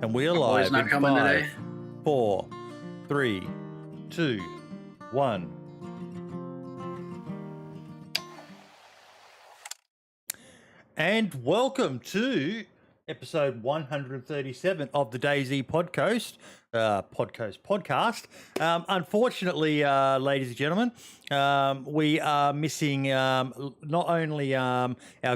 And we're Boy's live not in coming 5, today? 4, 3, 2, 1. And welcome to episode 137 of the DayZ Podcast. Unfortunately, ladies and gentlemen, we are missing not only our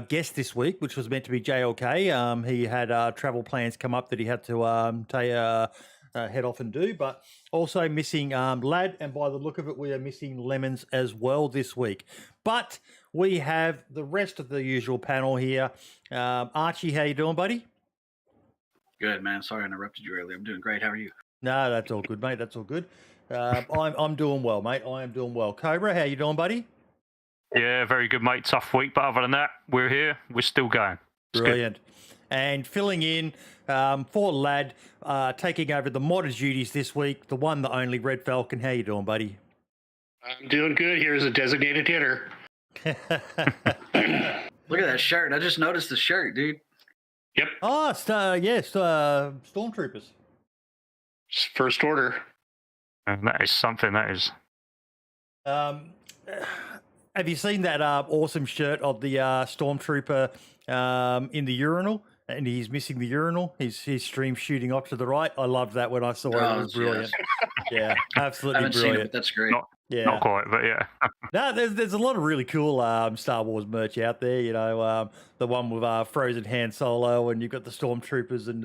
guest this week, which was meant to be JLK. He had travel plans come up that he had to head off and do, but also missing Lad, and by the look of it, we are missing Lemons as well this week. But we have the rest of the usual panel here. Archie, how you doing, buddy? Good, man. Sorry I interrupted you earlier. I'm doing great. How are you? No, that's all good, mate. That's all good. I'm doing well, mate. I am doing well. Cobra, how you doing, buddy? Yeah, very good, mate. Tough week, but other than that, we're here. We're still going. It's Brilliant. And filling in for Lad, taking over the modern duties this week, the one, the only Red Falcon. How you doing, buddy? I'm doing good. Here's a designated hitter. Look at that shirt. I just noticed the shirt, dude. Yep. Oh, Stormtroopers. First order. And that is something, that is. Have you seen that awesome shirt of the Stormtrooper in the urinal? And he's missing the urinal. His stream shooting off to the right. I loved that when I saw it. It was brilliant. Yes. Yeah, absolutely I haven't brilliant. seen it, but that's great. Not quite, but yeah. No, there's a lot of really cool Star Wars merch out there. You know, the one with Frozen Han Solo, and you've got the Stormtroopers and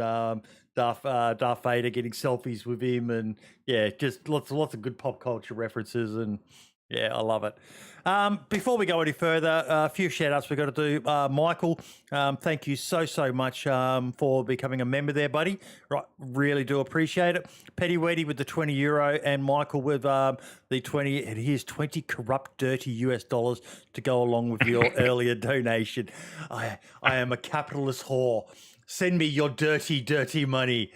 Darth Vader getting selfies with him, and yeah, just lots of good pop culture references, and yeah, I love it. Before we go any further, a few shout outs we've got to do. Michael, thank you so much for becoming a member there, buddy. Right, really do appreciate it. Petty Weddy with the €20 and Michael with the 20. And here's 20 corrupt, dirty US dollars to go along with your earlier donation. I am a capitalist whore. Send me your dirty money.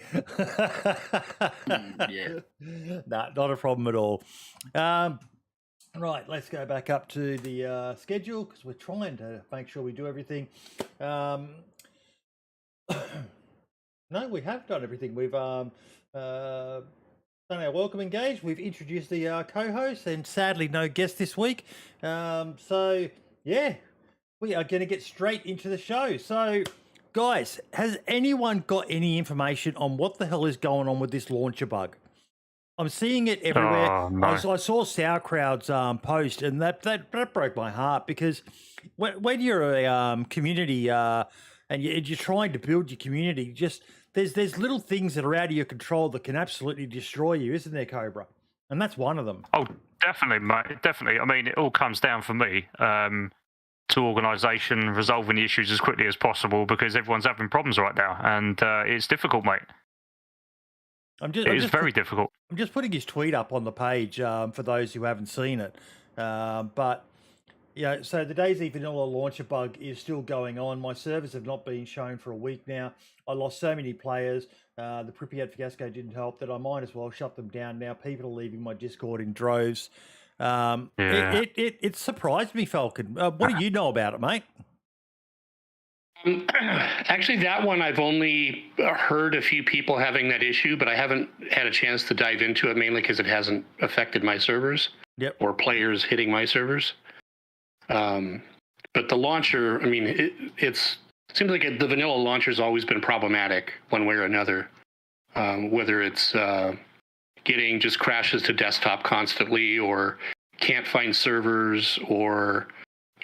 Yeah. Nah, not a problem at all. Right, let's go back up to the schedule because we're trying to make sure we do everything. No, we have done everything. We've done our welcome engage. We've introduced the co-host, and sadly, no guest this week. So, yeah, we are going to get straight into the show. So, guys, has anyone got any information on what the hell is going on with this launcher bug? I'm seeing it everywhere. Oh, no. I saw Sauerkraut's post, and that broke my heart because when you're a community and you're trying to build your community, just there's little things that are out of your control that can absolutely destroy you, isn't there, Cobra? And that's one of them. Oh, definitely, mate. Definitely. I mean, it all comes down for me to organisation, resolving the issues as quickly as possible because everyone's having problems right now, and it's difficult, mate. It is very difficult. I'm just putting his tweet up on the page for those who haven't seen it. But, yeah, so the DayZ Vanilla launcher bug is still going on. My servers have not been shown for a week now. I lost so many players. The Pripyat fiasco didn't help that I might as well shut them down now. People are leaving my Discord in droves. It surprised me, Falcon. What do you know about it, mate? Actually, that one I've only heard a few people having that issue, but I haven't had a chance to dive into it mainly because it hasn't affected my servers or players hitting my servers. But the launcher, I mean, it seems like the vanilla launcher's always been problematic one way or another, whether it's getting just crashes to desktop constantly or can't find servers, or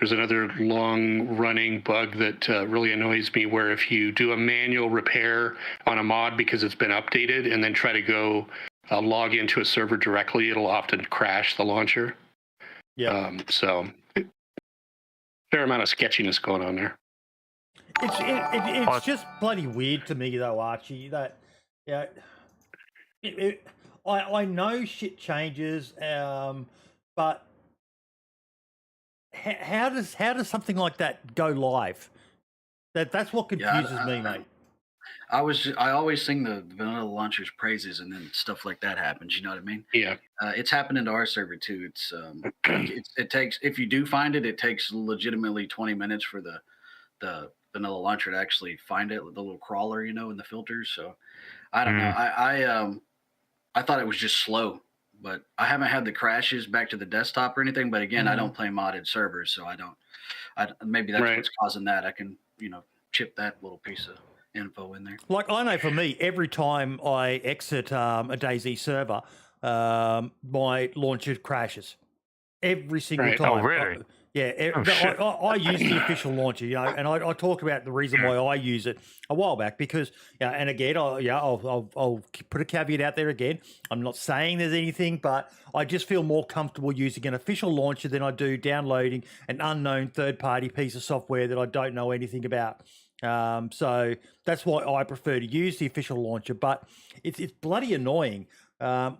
there's another long-running bug that really annoys me where if you do a manual repair on a mod because it's been updated and then try to go log into a server directly, it'll often crash the launcher. Yeah. So fair amount of sketchiness going on there. It's just bloody weird to me, though, Archie. That I know shit changes, but how does something like that go live? That's what confuses me, mate. I always sing the vanilla launcher's praises, and then stuff like that happens. You know what I mean? Yeah. It's happening to our server too. It's it takes, if you do find it, it takes legitimately 20 minutes for the vanilla launcher to actually find it, the little crawler, you know, in the filters. So I don't know. I thought it was just slow, but I haven't had the crashes back to the desktop or anything. But again, I don't play modded servers, so I don't. Maybe that's what's causing that. I can chip that little piece of info in there. Like I know for me, every time I exit a DayZ server, my launcher crashes. Every single time. Oh, really? I use the official launcher, and I talked about the reason why I use it a while back because, and again, I'll put a caveat out there again. I'm not saying there's anything, but I just feel more comfortable using an official launcher than I do downloading an unknown third-party piece of software that I don't know anything about. So that's why I prefer to use the official launcher, but it's bloody annoying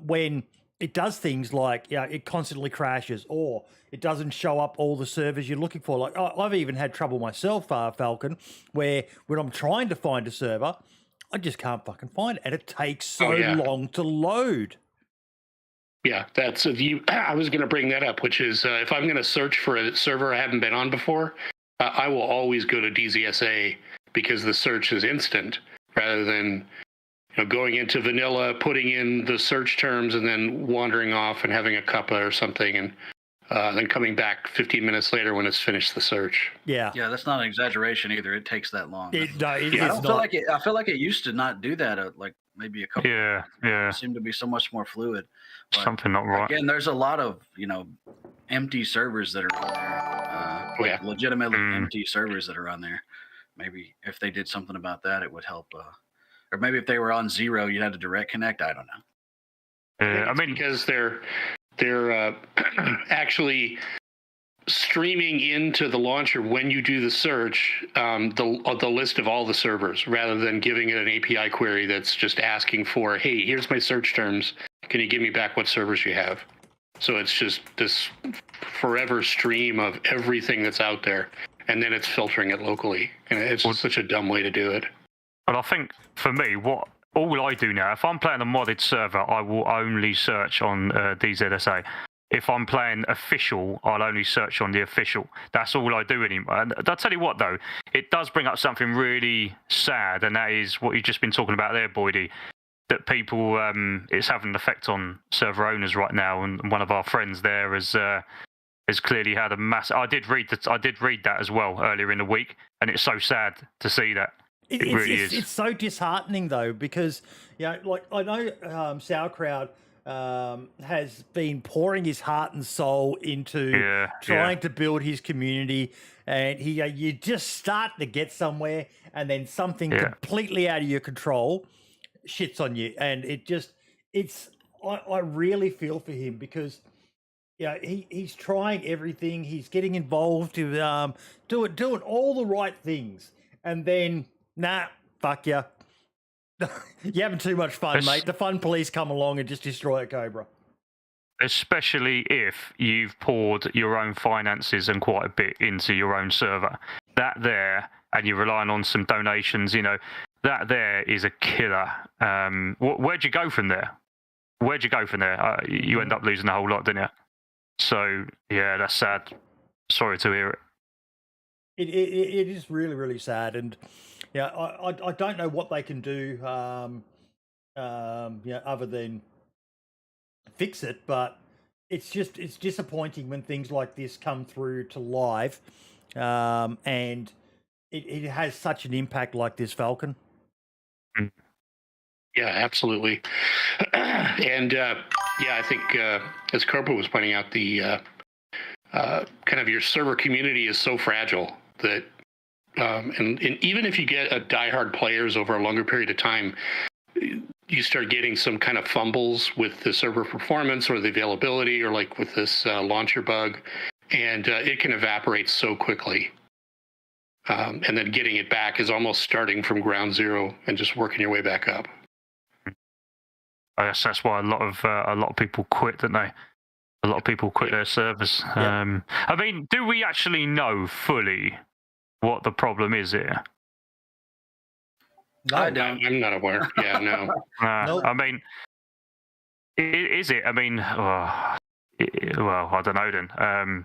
when it does things like it constantly crashes or it doesn't show up all the servers you're looking for. Like I've even had trouble myself, Falcon, where when I'm trying to find a server, I just can't fucking find it, and it takes so long to load. Yeah, that's I was going to bring that up, which is if I'm going to search for a server I haven't been on before, I will always go to DZSA because the search is instant rather than going into vanilla, putting in the search terms, and then wandering off and having a cuppa or something, and then coming back 15 minutes later when it's finished the search. Yeah, that's not an exaggeration either. It takes that long. I feel like it used to not do that. Like maybe a couple. Yeah. It seemed to be so much more fluid. But something not right. Again, there's a lot of empty servers that are on there. Legitimately empty servers that are on there. Maybe if they did something about that, it would help. Or maybe if they were on 0, you had to direct connect. I don't know. I mean, because they're actually streaming into the launcher when you do the search, the list of all the servers, rather than giving it an API query that's just asking for, hey, here's my search terms. Can you give me back what servers you have? So it's just this forever stream of everything that's out there, and then it's filtering it locally. And it's just such a dumb way to do it. But I think for me, all I do now, if I'm playing a modded server, I will only search on DZSA. If I'm playing official, I'll only search on the official. That's all I do anymore. And I'll tell you what, though, it does bring up something really sad, and that is what you've just been talking about there, Boydie, that people, it's having an effect on server owners right now. And one of our friends there has clearly had a massive... I did read that as well earlier in the week, and it's so sad to see that. It really is. It's so disheartening though, because like I know Sauerkraut has been pouring his heart and soul into trying to build his community, and you just start to get somewhere, and then something completely out of your control shits on you, and I really feel for him because he's trying everything, he's getting involved to doing all the right things, and then. Nah, fuck ya. You're having too much fun, mate. The fun police come along and just destroy a Cobra. Especially if you've poured your own finances and quite a bit into your own server. That there, and you're relying on some donations, that there is a killer. Where'd you go from there? You end up losing a whole lot, didn't you? So, yeah, that's sad. Sorry to hear it. It is really, really sad, and I don't know what they can do, other than fix it. But it's disappointing when things like this come through to live, and it has such an impact like this, Falcon. Yeah, absolutely, and I think as Cobra was pointing out, the kind of your server community is so fragile that. And even if you get a diehard players over a longer period of time, you start getting some kind of fumbles with the server performance or the availability, or like with this launcher bug, and it can evaporate so quickly. And then getting it back is almost starting from ground zero and just working your way back up. I guess that's why a lot of people quit, don't they? A lot of people quit their servers. I mean, do we actually know fully what the problem is here? No, I don't. I'm not aware. Yeah, no. Nope. I mean, is it? I mean, well, I don't know then.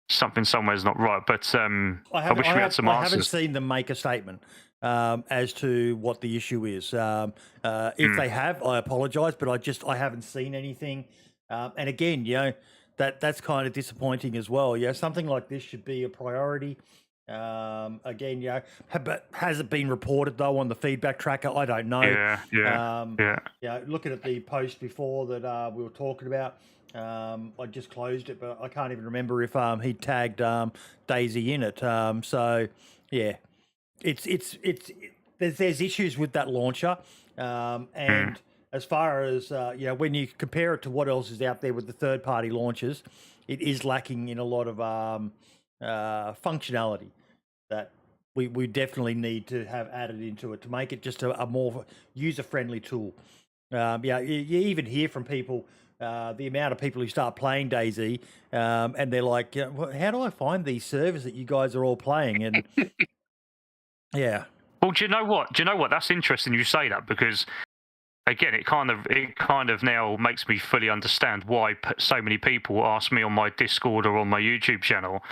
something somewhere's not right. But I wish we had some answers. I haven't seen them make a statement as to what the issue is. If they have, I apologise, but I haven't seen anything. And again, that's kind of disappointing as well. Something like this should be a priority. Again, but has it been reported though on the feedback tracker? I don't know. Looking at the post before that we were talking about, I just closed it, but I can't even remember if he tagged DayZ in it. So yeah, there's issues with that launcher, and as far as when you compare it to what else is out there with the third-party launchers, it is lacking in a lot of functionality that we definitely need to have added into it to make it just a more user-friendly tool. You even hear from people the amount of people who start playing DayZ, and they're like, how do I find these servers that you guys are all playing? And yeah. Well, do you know what? That's interesting you say that, because again, it kind of now makes me fully understand why so many people ask me on my Discord or on my YouTube channel,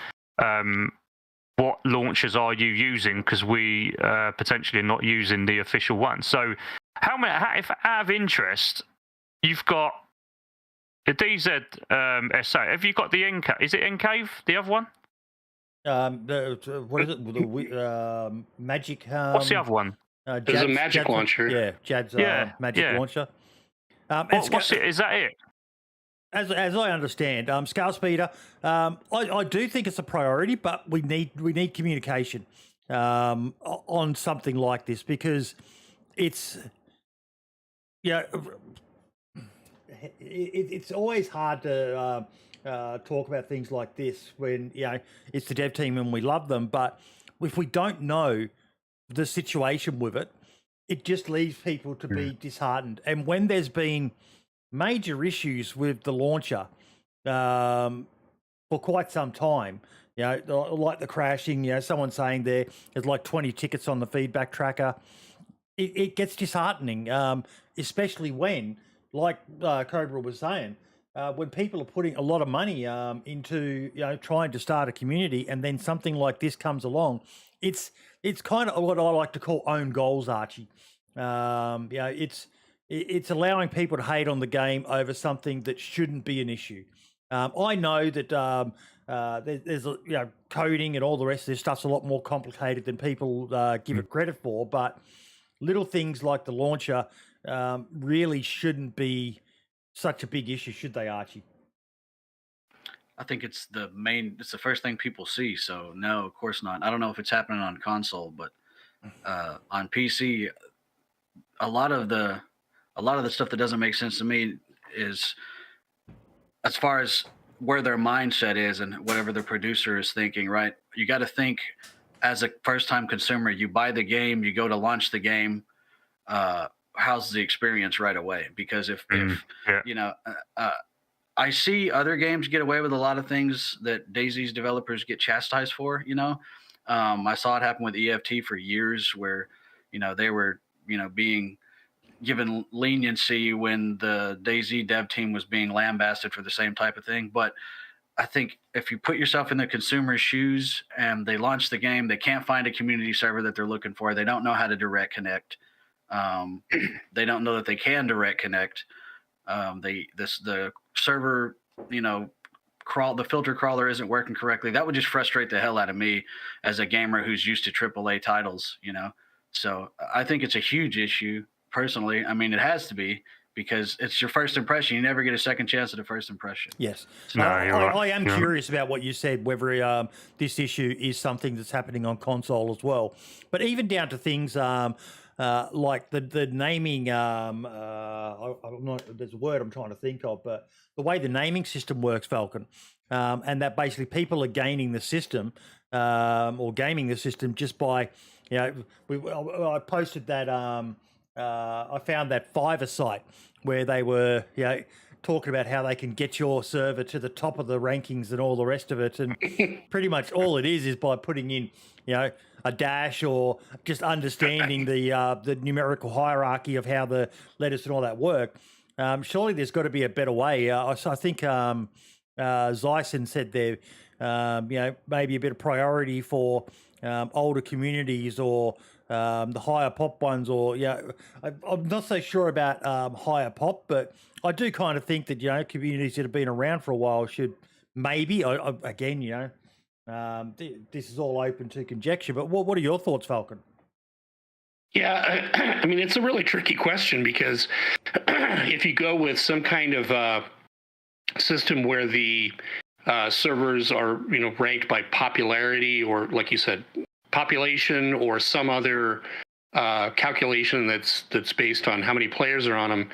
what launchers are you using? Because we potentially are not using the official one. So, if out of interest, you've got the DayZ SA. Have you got the Encave? Is it Encave, the other one? What is it? The Magic. What's the other one? There's a Magic launcher. Yeah, Jad's Magic launcher. What's it? Is that it? As I understand, Scale Speeder, I do think it's a priority, but we need communication on something like this, because it's it's always hard to talk about things like this when it's the dev team and we love them, but if we don't know the situation with it, it just leaves people to be disheartened. And when there's been major issues with the launcher for quite some time, like the crashing, someone saying there's like 20 tickets on the feedback tracker, it gets disheartening, especially when, like Cobra was saying, when people are putting a lot of money into trying to start a community, and then something like this comes along, it's kind of what I like to call own goals, Archie. It's allowing people to hate on the game over something that shouldn't be an issue. I know that there's coding and all the rest of this stuff's a lot more complicated than people give it credit for, but little things like the launcher really shouldn't be such a big issue, should they, Archie? I think it's the first thing people see. So no, of course not. I don't know if it's happening on console, but on PC, a lot of the stuff that doesn't make sense to me is as far as where their mindset is and whatever the producer is thinking, right? You got to think as a first-time consumer, you buy the game, you go to launch the game, how's the experience right away? Because if I see other games get away with a lot of things that DayZ's developers get chastised for, I saw it happen with EFT for years, where, they were, being given leniency when the DayZ dev team was being lambasted for the same type of thing. But I think if you put yourself in the consumer's shoes and they launch the game, they can't find a community server that they're looking for. They don't know how to direct connect. They don't know that they can direct connect. The server, the filter crawler isn't working correctly. That would just frustrate the hell out of me as a gamer who's used to AAA titles, So I think it's a huge issue personally. I mean, it has to be, because it's your first impression. You never get a second chance at a first impression. Yes. No, I am curious about what you said, whether this issue is something that's happening on console as well. But even down to things like the naming, I'm not, there's a word I'm trying to think of, but the way the naming system works, Falcon, and that basically people are gaining the system or gaming the system just by, I posted that, I found that Fiverr site where they were, talking about how they can get your server to the top of the rankings and all the rest of it. And pretty much all it is by putting in, a dash, or just understanding the numerical hierarchy of how the letters and all that work. Surely there's got to be a better way. So I think Zyson said maybe a bit of priority for older communities or the higher pop ones, or I'm not so sure about higher pop, but I do kind of think that communities that have been around for a while should maybe again this is all open to conjecture, but what are your thoughts, Falcon? Yeah, I mean, it's a really tricky question because if you go with some kind of system where the servers are, ranked by popularity, or like you said, population, or some other calculation that's based on how many players are on them,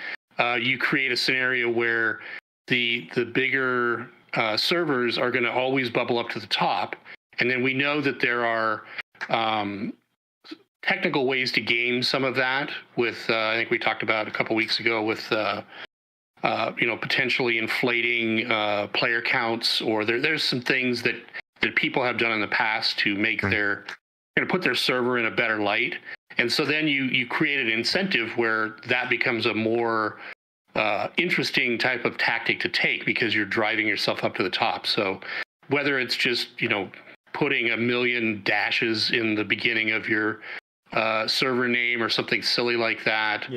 you create a scenario where the bigger servers are going to always bubble up to the top, and then we know that there are technical ways to game some of that with I think we talked about a couple weeks ago with potentially inflating player counts, or there's some things that people have done in the past to make their put their server in a better light. And so then you create an incentive where that becomes a more interesting type of tactic to take, because you're driving yourself up to the top. So whether it's just putting 1 million dashes in the beginning of your server name or something silly like that,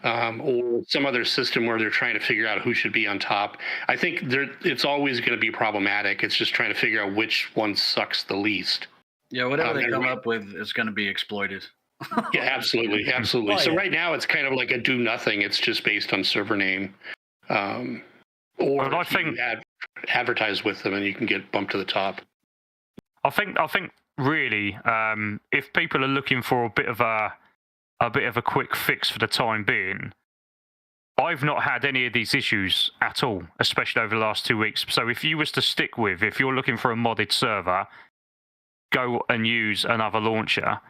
or some other system where they're trying to figure out who should be on top, I think it's always going to be problematic. It's just trying to figure out which one sucks the least. Yeah, whatever they come up with is going to be exploited. Yeah, absolutely. Oh, So yeah. right now it's kind of like a do nothing. It's just based on server name, or I think advertise with them and you can get bumped to the top. I think really, if people are looking for a bit of a quick fix for the time being, I've not had any of these issues at all, especially over the last 2 weeks. So if you was to stick with, if you're looking for a modded server, go and use another launcher.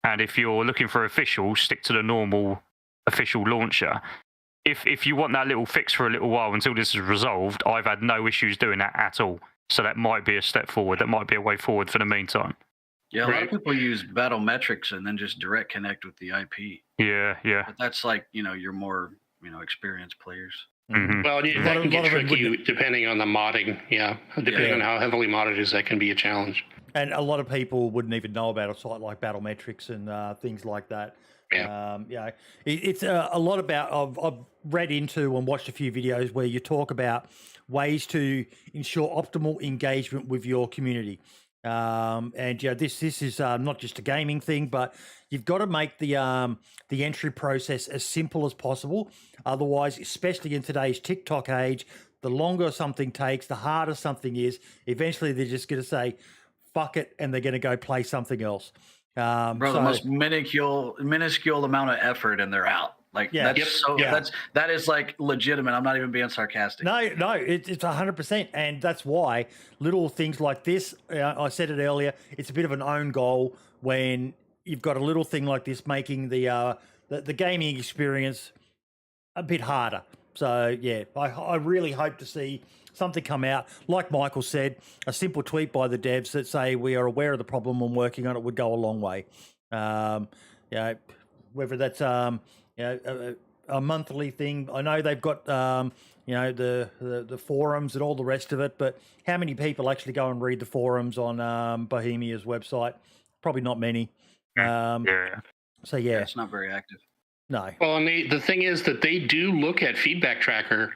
And if you're looking for official, stick to the normal official launcher. If you want that little fix for a little while until this is resolved, I've had no issues doing that at all. So that might be a step forward. That might be a way forward for the meantime. Yeah, a lot of people use battle metrics and then just direct connect with the IP. Yeah. But that's like, your more, experienced players. Mm-hmm. Well, that can get tricky depending on the modding. Yeah, depending on how heavily modded is, that can be a challenge. And a lot of people wouldn't even know about a site like Battlemetrics and things like that. Yeah. It's a lot about, I've read into and watched a few videos where you talk about ways to ensure optimal engagement with your community. This is not just a gaming thing, but you've got to make the entry process as simple as possible. Otherwise, especially in today's TikTok age, the longer something takes, the harder something is. Eventually, they're just going to say, fuck it, and they're going to go play something else. The most minuscule amount of effort, and they're out. Like that is like legitimate. I'm not even being sarcastic. No, it's 100%, and that's why little things like this. I said it earlier. It's a bit of an own goal when you've got a little thing like this, making the gaming experience a bit harder. So yeah, I really hope to see something come out. Like Michael said, a simple tweet by the devs that say we are aware of the problem and working on it would go a long way. Whether that's a monthly thing. I know they've got the forums and all the rest of it, but how many people actually go and read the forums on Bohemia's website? Probably not many. So yeah, it's not very active. No. Well, and the thing is that they do look at Feedback Tracker,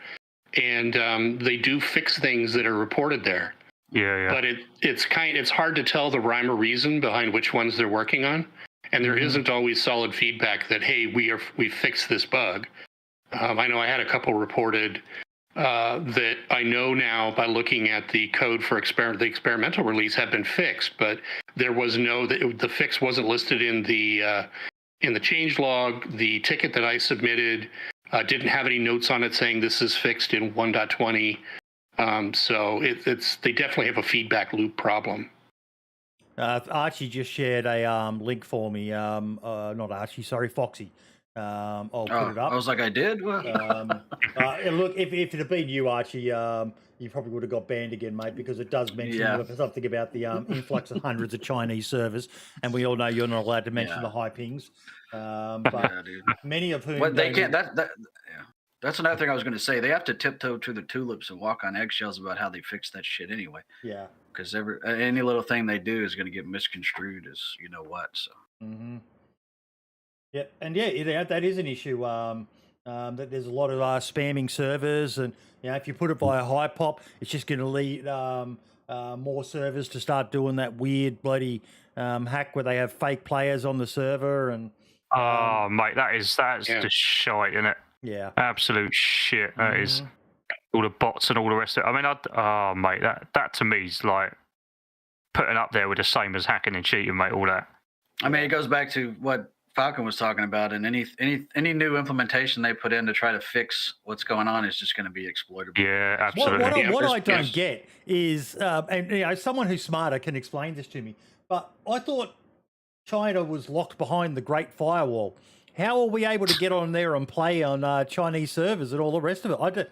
and they do fix things that are reported there. Yeah. But it's hard to tell the rhyme or reason behind which ones they're working on, and there isn't always solid feedback that, hey, we fixed this bug. I know I had a couple reported that I know now by looking at the code for the experimental release have been fixed, but there was the fix wasn't listed in the change log. The ticket that I submitted didn't have any notes on it saying this is fixed in 1.20. So they definitely have a feedback loop problem. Archie just shared a link for me. Not Archie, sorry, Foxy. I'll put it up. I was like, I did? Look, if it had been you, Archie, you probably would have got banned again, mate, because it does mention something about the influx of hundreds of Chinese servers, and we all know you're not allowed to mention the high pings. But many of whom they can't. That's another thing I was going to say. They have to tiptoe to the tulips and walk on eggshells about how they fixed that shit anyway. Yeah, because any little thing they do is going to get misconstrued as you know what. So. Mm-hmm. Yeah, and that is an issue. That there's a lot of spamming servers, and if you put it via Hypop, it's just going to lead more servers to start doing that weird bloody hack where they have fake players on the server. And mate, that's just shite, isn't it? Yeah, absolute shit. That is all the bots and all the rest of it. I mean, mate, that to me is like putting up there with the same as hacking and cheating, mate. All that. I mean, it goes back to what Falcon was talking about, and any new implementation they put in to try to fix what's going on is just going to be exploitable. Yeah, absolutely. What I don't get is, and someone who's smarter can explain this to me, but I thought China was locked behind the Great Firewall. How are we able to get on there and play on Chinese servers and all the rest of it?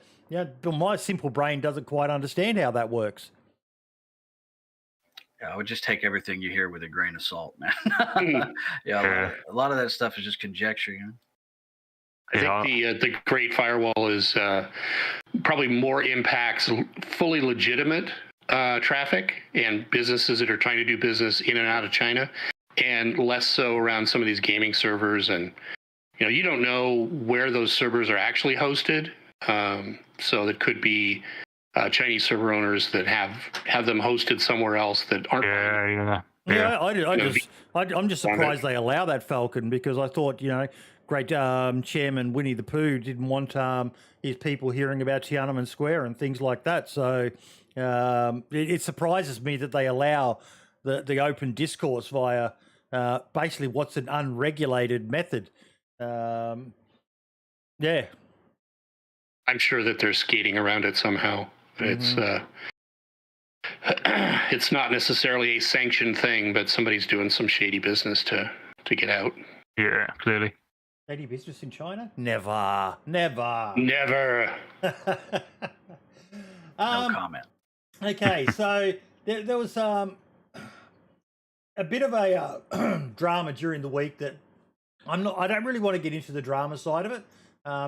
My simple brain doesn't quite understand how that works. Yeah, I would just take everything you hear with a grain of salt, man. A lot of that stuff is just conjecture. You know? I think the Great Firewall is probably more impacts fully legitimate traffic and businesses that are trying to do business in and out of China, and less so around some of these gaming servers. And you don't know where those servers are actually hosted, so that could be Chinese server owners that have them hosted somewhere else that aren't. I'm just surprised they allow that, Falcon, because I thought great Chairman Winnie the Pooh didn't want his people hearing about Tiananmen Square and things like that. So it surprises me that they allow the open discourse via basically what's an unregulated method. I'm sure that they're skating around it somehow. It's not necessarily a sanctioned thing, but somebody's doing some shady business to get out. Yeah, clearly. Shady business in China? Never. No comment. Okay, so there was a bit of a drama during the week that I don't really want to get into the drama side of it.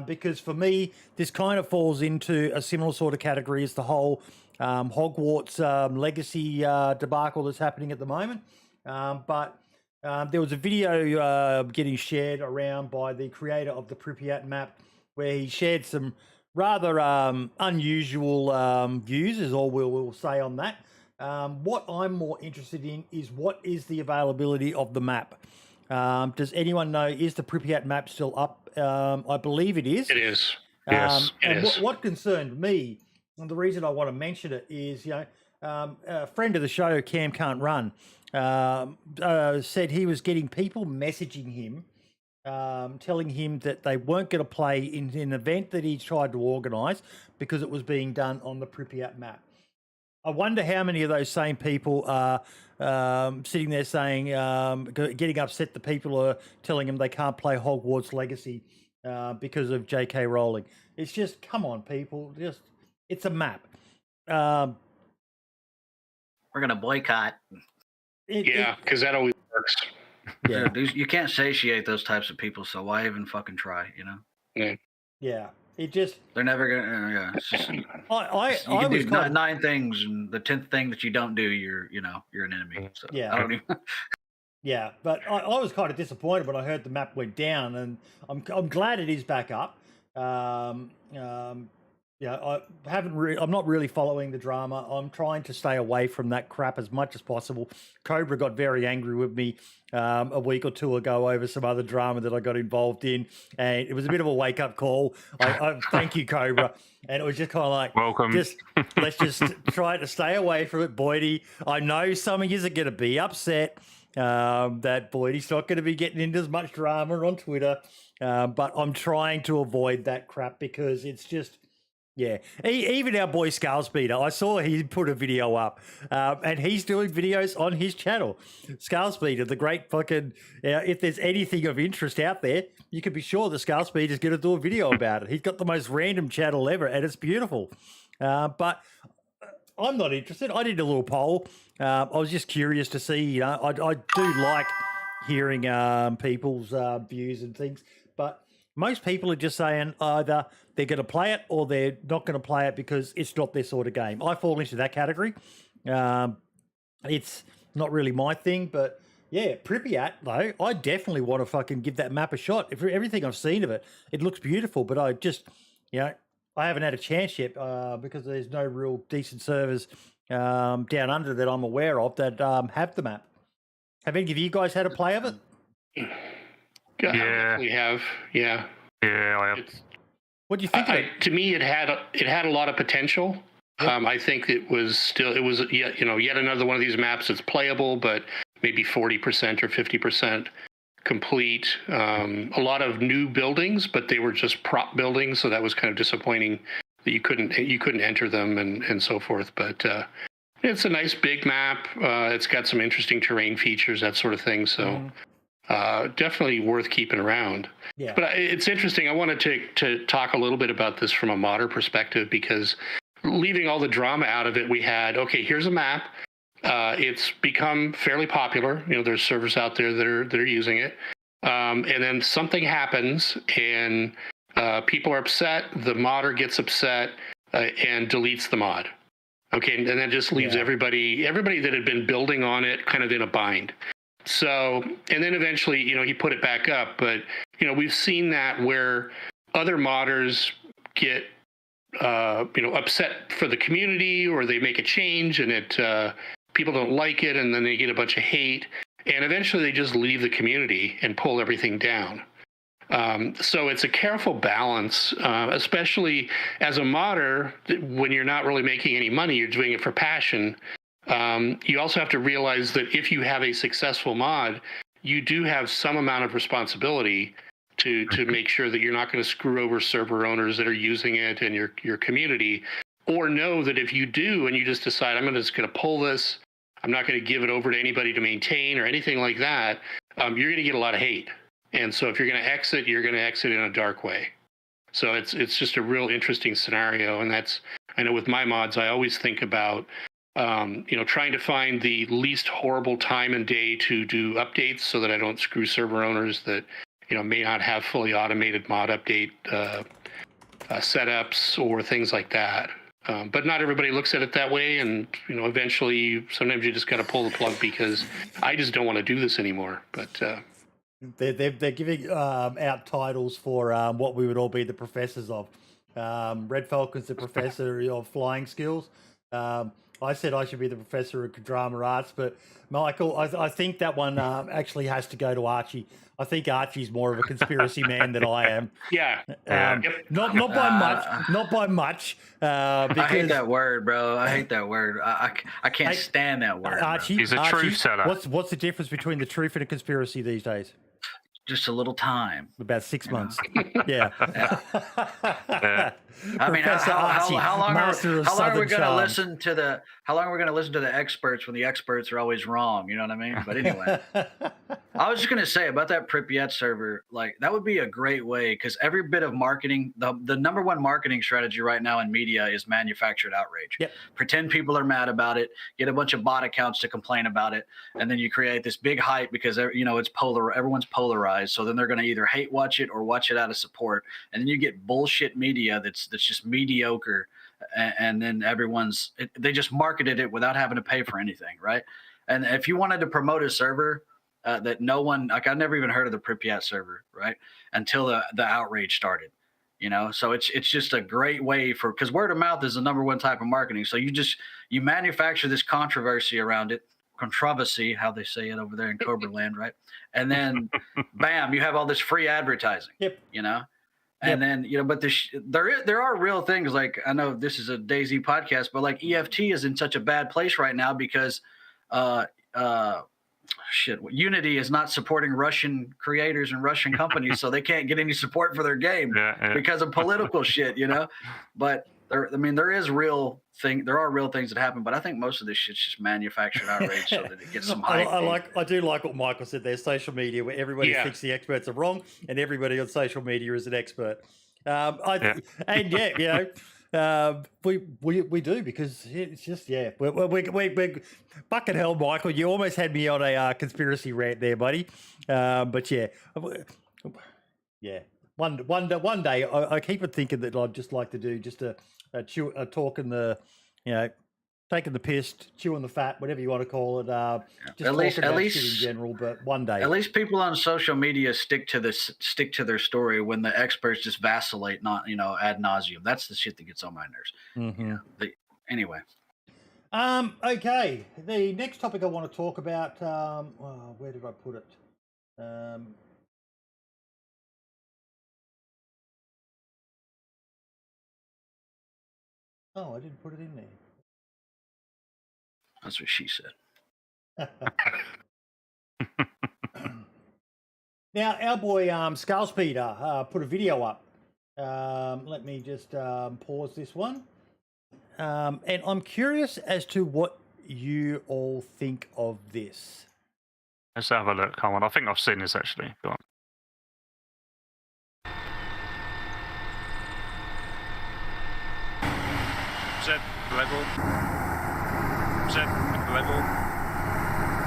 Because for me, this kind of falls into a similar sort of category as the whole Hogwarts legacy debacle that's happening at the moment. But there was a video getting shared around by the creator of the Pripyat map where he shared some rather unusual views, is all we'll say on that. What I'm more interested in is what is the availability of the map. Does anyone know, is the Pripyat map still up? I believe it is. It is. Yes. What concerned me, and the reason I want to mention it is, a friend of the show, Cam Can't Run, said he was getting people messaging him, telling him that they weren't going to play in an event that he tried to organise because it was being done on the Pripyat map. I wonder how many of those same people are sitting there saying, getting upset that people are telling them they can't play Hogwarts Legacy because of J.K. Rowling. It's just, come on, people. It's a map. We're going to boycott. Because that always works. Yeah, you can't satiate those types of people, so why even fucking try, Yeah. It just... They're never gonna. It's just, you can do 9 things, and the 10th thing that you don't do, you're an enemy. So yeah. I don't even... Yeah, but I was kind of disappointed when I heard the map went down, and I'm glad it is back up. I'm not really following the drama. I'm trying to stay away from that crap as much as possible. Cobra got very angry with me a week or two ago over some other drama that I got involved in, and it was a bit of a wake-up call. I thank you, Cobra. And it was just kind of like, welcome. Let's just try to stay away from it, Boydie. I know some of you are going to be upset that Boydie's not going to be getting into as much drama on Twitter, but I'm trying to avoid that crap because it's just... Yeah, even our boy Scalespeeder, I saw he put a video up, and he's doing videos on his channel. Scalespeeder, the great fucking, if there's anything of interest out there, you can be sure that Scalespeeder is going to do a video about it. He's got the most random channel ever, and it's beautiful. But I'm not interested. I did a little poll. I was just curious to see, I do like hearing people's views and things, but most people are just saying either they're going to play it or they're not going to play it because it's not their sort of game. I fall into that category. it's not really my thing, but yeah, Pripyat though, I definitely want to fucking give that map a shot. If everything I've seen of it, it looks beautiful, but I just, I haven't had a chance yet because there's no real decent servers down under that I'm aware of that have the map. Have any of you guys had a play of it? Yeah, we have. Yeah, I have. What do you think of it? To me, it had a lot of potential. Yep. I think it was yet another one of these maps that's playable, but maybe 40% or 50% complete. A lot of new buildings, but they were just prop buildings, so that was kind of disappointing that you couldn't enter them and so forth. But it's a nice big map. It's got some interesting terrain features, that sort of thing. So definitely worth keeping around. Yeah. But it's interesting. I wanted to talk a little bit about this from a modder perspective, because leaving all the drama out of it, we had, okay, here's a map. It's become fairly popular. There's servers out there that are using it. And then something happens and people are upset. The modder gets upset and deletes the mod. Okay, and that just leaves everybody that had been building on it kind of in a bind. So, and then eventually, he put it back up. But, we've seen that where other modders get upset for the community, or they make a change and people don't like it, and then they get a bunch of hate, and eventually they just leave the community and pull everything down. So it's a careful balance, especially as a modder, when you're not really making any money, you're doing it for passion. You also have to realize that if you have a successful mod, you do have some amount of responsibility to make sure that you're not going to screw over server owners that are using it and your community, or know that if you do and you just decide, I'm just going to pull this, I'm not going to give it over to anybody to maintain or anything like that, you're going to get a lot of hate. And so if you're going to exit, you're going to exit in a dark way. So it's just a real interesting scenario. And I know with my mods, I always think about, trying to find the least horrible time and day to do updates so that I don't screw server owners that, may not have fully automated mod update setups or things like that. But not everybody looks at it that way. And, eventually sometimes you just got to pull the plug because I just don't want to do this anymore. But they're giving out titles for what we would all be the professors of. Red Falcon's the professor of flying skills. I said I should be the professor of drama arts, but Michael, I think that one actually has to go to Archie. I think Archie's more of a conspiracy man than I am. Yeah. Not by much. Because I hate that word, bro. I hate that word. I can't stand that word. Archie, he's a truth setter. What's the difference between the truth and a conspiracy these days? Just a little time. About 6 months. Yeah. I mean, how long are we going to listen to the experts when the experts are always wrong? You know what I mean? But anyway, I was just going to say about that Pripyat server, like that would be a great way, because every bit of marketing, the number one marketing strategy right now in media is manufactured outrage. Yep. Pretend people are mad about it, get a bunch of bot accounts to complain about it, and then you create this big hype because it's everyone's polarized. So then they're going to either hate watch it or watch it out of support, and then you get bullshit media that's just mediocre, and then they just marketed it without having to pay for anything, right? And if you wanted to promote a server that no one, like I never even heard of the Pripyat server, right, until the outrage started, so it's just a great way because word of mouth is the number one type of marketing. So you manufacture this controversy around it, controversy, how they say it over there in Cobra Land, right? And then bam, you have all this free advertising. Yep. And then, but there are real things, like, I know this is a DayZ podcast, but like EFT is in such a bad place right now because Unity is not supporting Russian creators and Russian companies, so they can't get any support for their game because of political shit, But there are real things that happen, but I think most of this shit's just manufactured outrage so that it gets some hype. I do like what Michael said there, social media, where everybody thinks the experts are wrong and everybody on social media is an expert. We do, because it's just we're bucket hell, Michael. You almost had me on a conspiracy rant there, buddy. But one day I keep on thinking that I'd just like to do just a talk in the taking the piss, chewing the fat, whatever you want to call it. Just at least shit in general, but one day. At least people on social media stick to their story when the experts just vacillate, not ad nauseum. That's the shit that gets on my nerves. Mm-hmm. Anyway. Okay. The next topic I want to talk about. Where did I put it? Oh, I didn't put it in there. That's what she said. Now, our boy Skullspeeder put a video up. Let me just pause this one. And I'm curious as to what you all think of this. Let's have a look. Come on. I think I've seen this actually. Go on. Před level. Před level.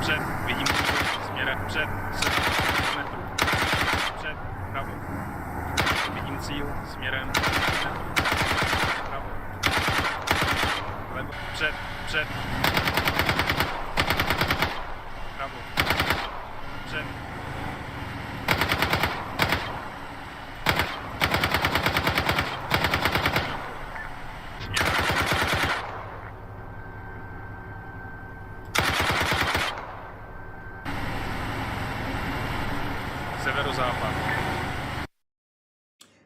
Před vidím směrem před 7 metrů. Před pravo. Vidím cíl směrem pravo. Levo. Před pravo. Před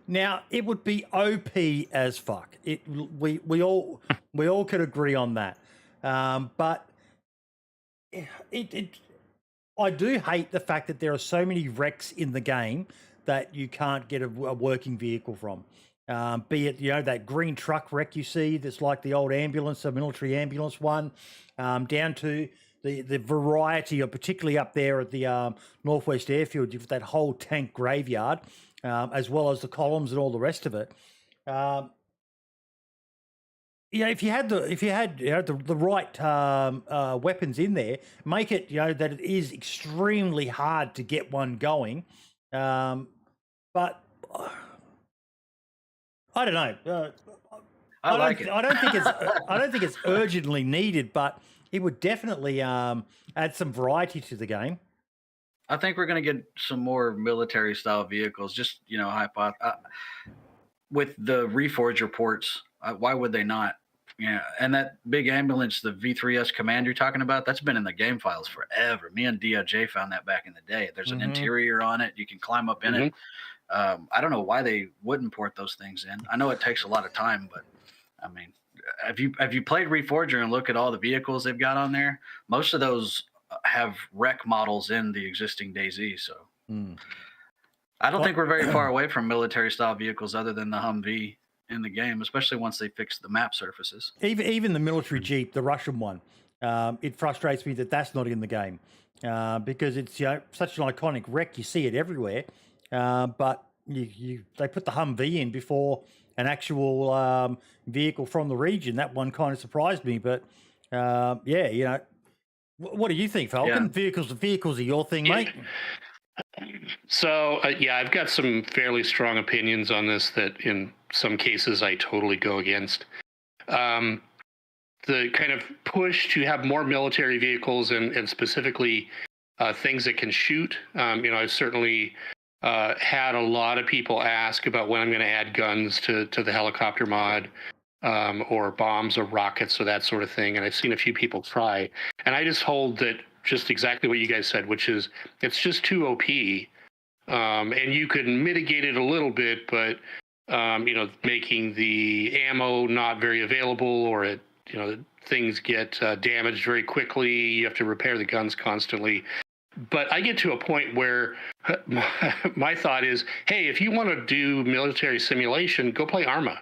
Now, it would be OP as fuck. We all could agree on that. But I do hate the fact that there are so many wrecks in the game that you can't get a working vehicle from. Be it that green truck wreck you see that's like the old ambulance, the military ambulance one, down to the variety of, particularly up there at the Northwest Airfield, you've got that whole tank graveyard. As well as the columns and all the rest of it. If you had the right weapons in there, make it that it is extremely hard to get one going. But I don't know. I don't think it's urgently needed, but it would definitely add some variety to the game. I think we're going to get some more military-style vehicles, just, with the Reforge reports. Why would they not? Yeah, and that big ambulance, the V3S Command you're talking about, that's been in the game files forever. Me and DOJ found that back in the day. There's an interior on it. You can climb up in it. I don't know why they wouldn't port those things in. I know it takes a lot of time, but, I mean, have you played Reforger and look at all the vehicles they've got on there? Most of those have rec models in the existing DayZ, so I don't think we're very far away from military style vehicles other than the Humvee in the game, especially once they fix the map surfaces. Even the military Jeep, the Russian one, it frustrates me that that's not in the game because it's such an iconic wreck. You see it everywhere, but they put the Humvee in before an actual vehicle from the region. That one kind of surprised me, but what do you think, Falcon? Yeah. Vehicles are your thing, mate. So, I've got some fairly strong opinions on this that in some cases I totally go against. The kind of push to have more military vehicles and specifically things that can shoot. I've certainly had a lot of people ask about when I'm going to add guns to the helicopter mod. Or bombs or rockets or that sort of thing. And I've seen a few people try. And I just hold that just exactly what you guys said, which is it's just too OP. And you can mitigate it a little bit, but, making the ammo not very available or things get damaged very quickly. You have to repair the guns constantly. But I get to a point where my thought is, hey, if you want to do military simulation, go play Arma.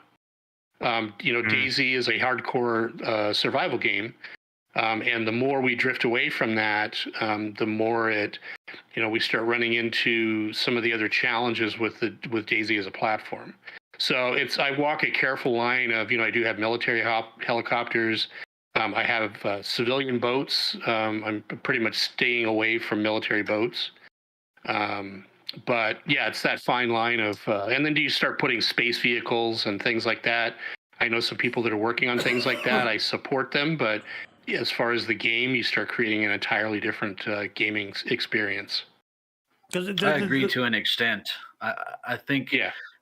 DayZ is a hardcore survival game, and the more we drift away from that, the more we start running into some of the other challenges with DayZ as a platform. So I walk a careful line of I do have military helicopters, I have civilian boats. I'm pretty much staying away from military boats. But yeah, it's that fine line of, and then do you start putting space vehicles and things like that? I know some people that are working on things like that. I support them, but as far as the game, you start creating an entirely different gaming experience. I agree to an extent. I think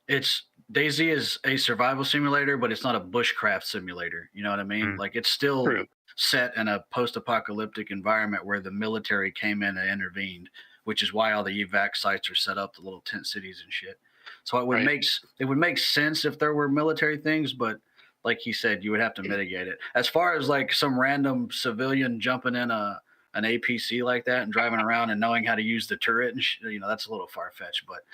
it's DayZ is a survival simulator, but it's not a bushcraft simulator. You know what I mean? Like it's still set in a post-apocalyptic environment where the military came in and intervened, which is why all the evac sites are set up, the little tent cities and shit. So it would make sense if there were military things, but like he said, you would have to mitigate it. As far as like some random civilian jumping in an APC like that and driving around and knowing how to use the turret and that's a little far-fetched, but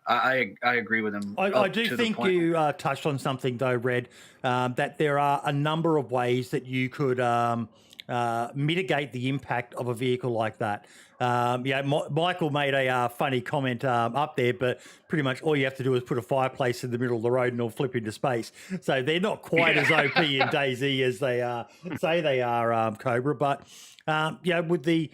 I agree with him. I do think you touched on something though, Red, that there are a number of ways that you could mitigate the impact of a vehicle like that. Michael made a funny comment up there, but pretty much all you have to do is put a fireplace in the middle of the road and it'll flip into space. So they're not quite as OP in DayZ as they say they are, Cobra. But with the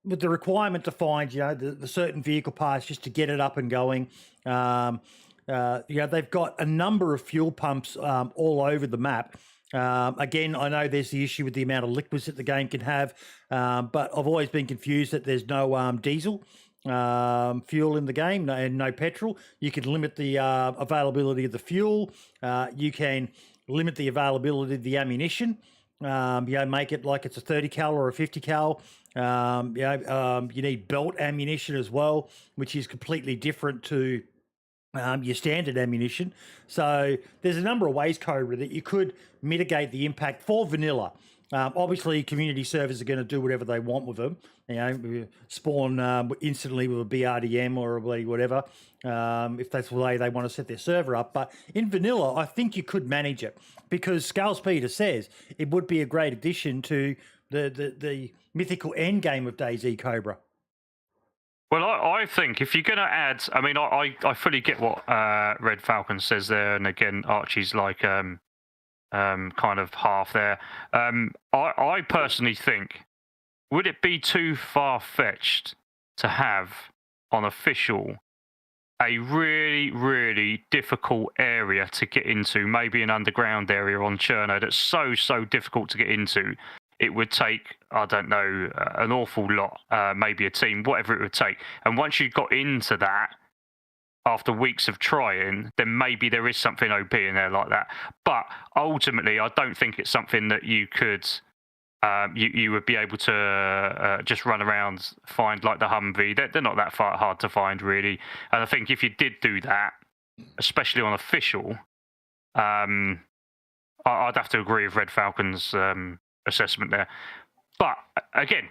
requirement to find the certain vehicle parts just to get it up and going, they've got a number of fuel pumps all over the map. Again, I know there's the issue with the amount of liquids that the game can have, but I've always been confused that there's no diesel fuel in the game and no petrol. You can limit the availability of the fuel. You can limit the availability of the ammunition. Make it like it's a 30 cal or a 50 cal. You need belt ammunition as well, which is completely different to your standard ammunition. So there's a number of ways, Cobra, that you could mitigate the impact for vanilla. Obviously, community servers are going to do whatever they want with them. Spawn instantly with a BRDM or a whatever, if that's the way they want to set their server up. But in vanilla, I think you could manage it because Scale Speeder says it would be a great addition to the mythical end game of DayZ, Cobra. Well, I think if you're going to add, I mean, I fully get what Red Falcon says there, and again, Archie's like kind of half there. I personally think, would it be too far-fetched to have on official a really, really difficult area to get into, maybe an underground area on Cherno that's so difficult to get into? It would take, I don't know, an awful lot, maybe a team, whatever it would take. And once you got into that, after weeks of trying, then maybe there is something OP in there like that. But ultimately, I don't think it's something that you could, you would be able to just run around, find like the Humvee. They're not that hard to find, really. And I think if you did do that, especially on official, I'd have to agree with Red Falcon's assessment there. But again,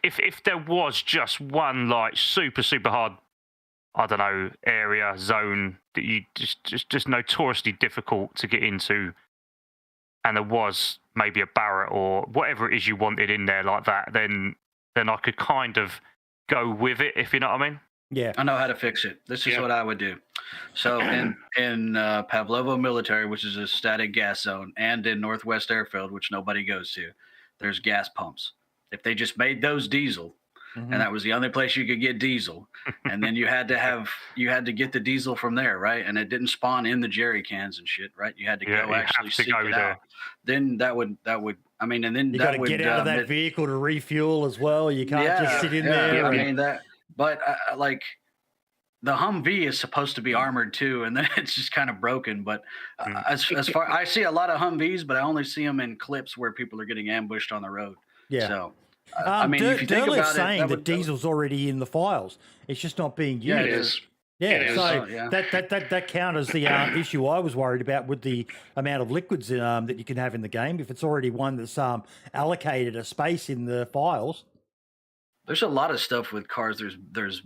if there was just one like super hard, I don't know, area zone that you just notoriously difficult to get into, and there was maybe a Barrett or whatever it is you wanted in there like that, then I could kind of go with it, if you know what I mean. Yeah, I know how to fix it. This is what I would do. So in Pavlovo Military, which is a static gas zone, and in Northwest Airfield, which nobody goes to, there's gas pumps. If they just made those diesel, and that was the only place you could get diesel, and then you had to get the diesel from there, right? And it didn't spawn in the jerry cans and shit, right? You had to go actually seek it out. Then that would. I mean, and then you got to get out of that vehicle to refuel as well. You can't just sit in there. I mean that. But like the Humvee is supposed to be armored too, and then it's just kind of broken. But as far I see a lot of Humvees, but I only see them in clips where people are getting ambushed on the road. Yeah. So I mean, if you think about it, saying that diesel's already in the files. It's just not being used. Yeah, it is. Yeah, so that counters the issue I was worried about with the amount of liquids that you can have in the game. If it's already one that's allocated a space in the files. There's a lot of stuff with cars. There's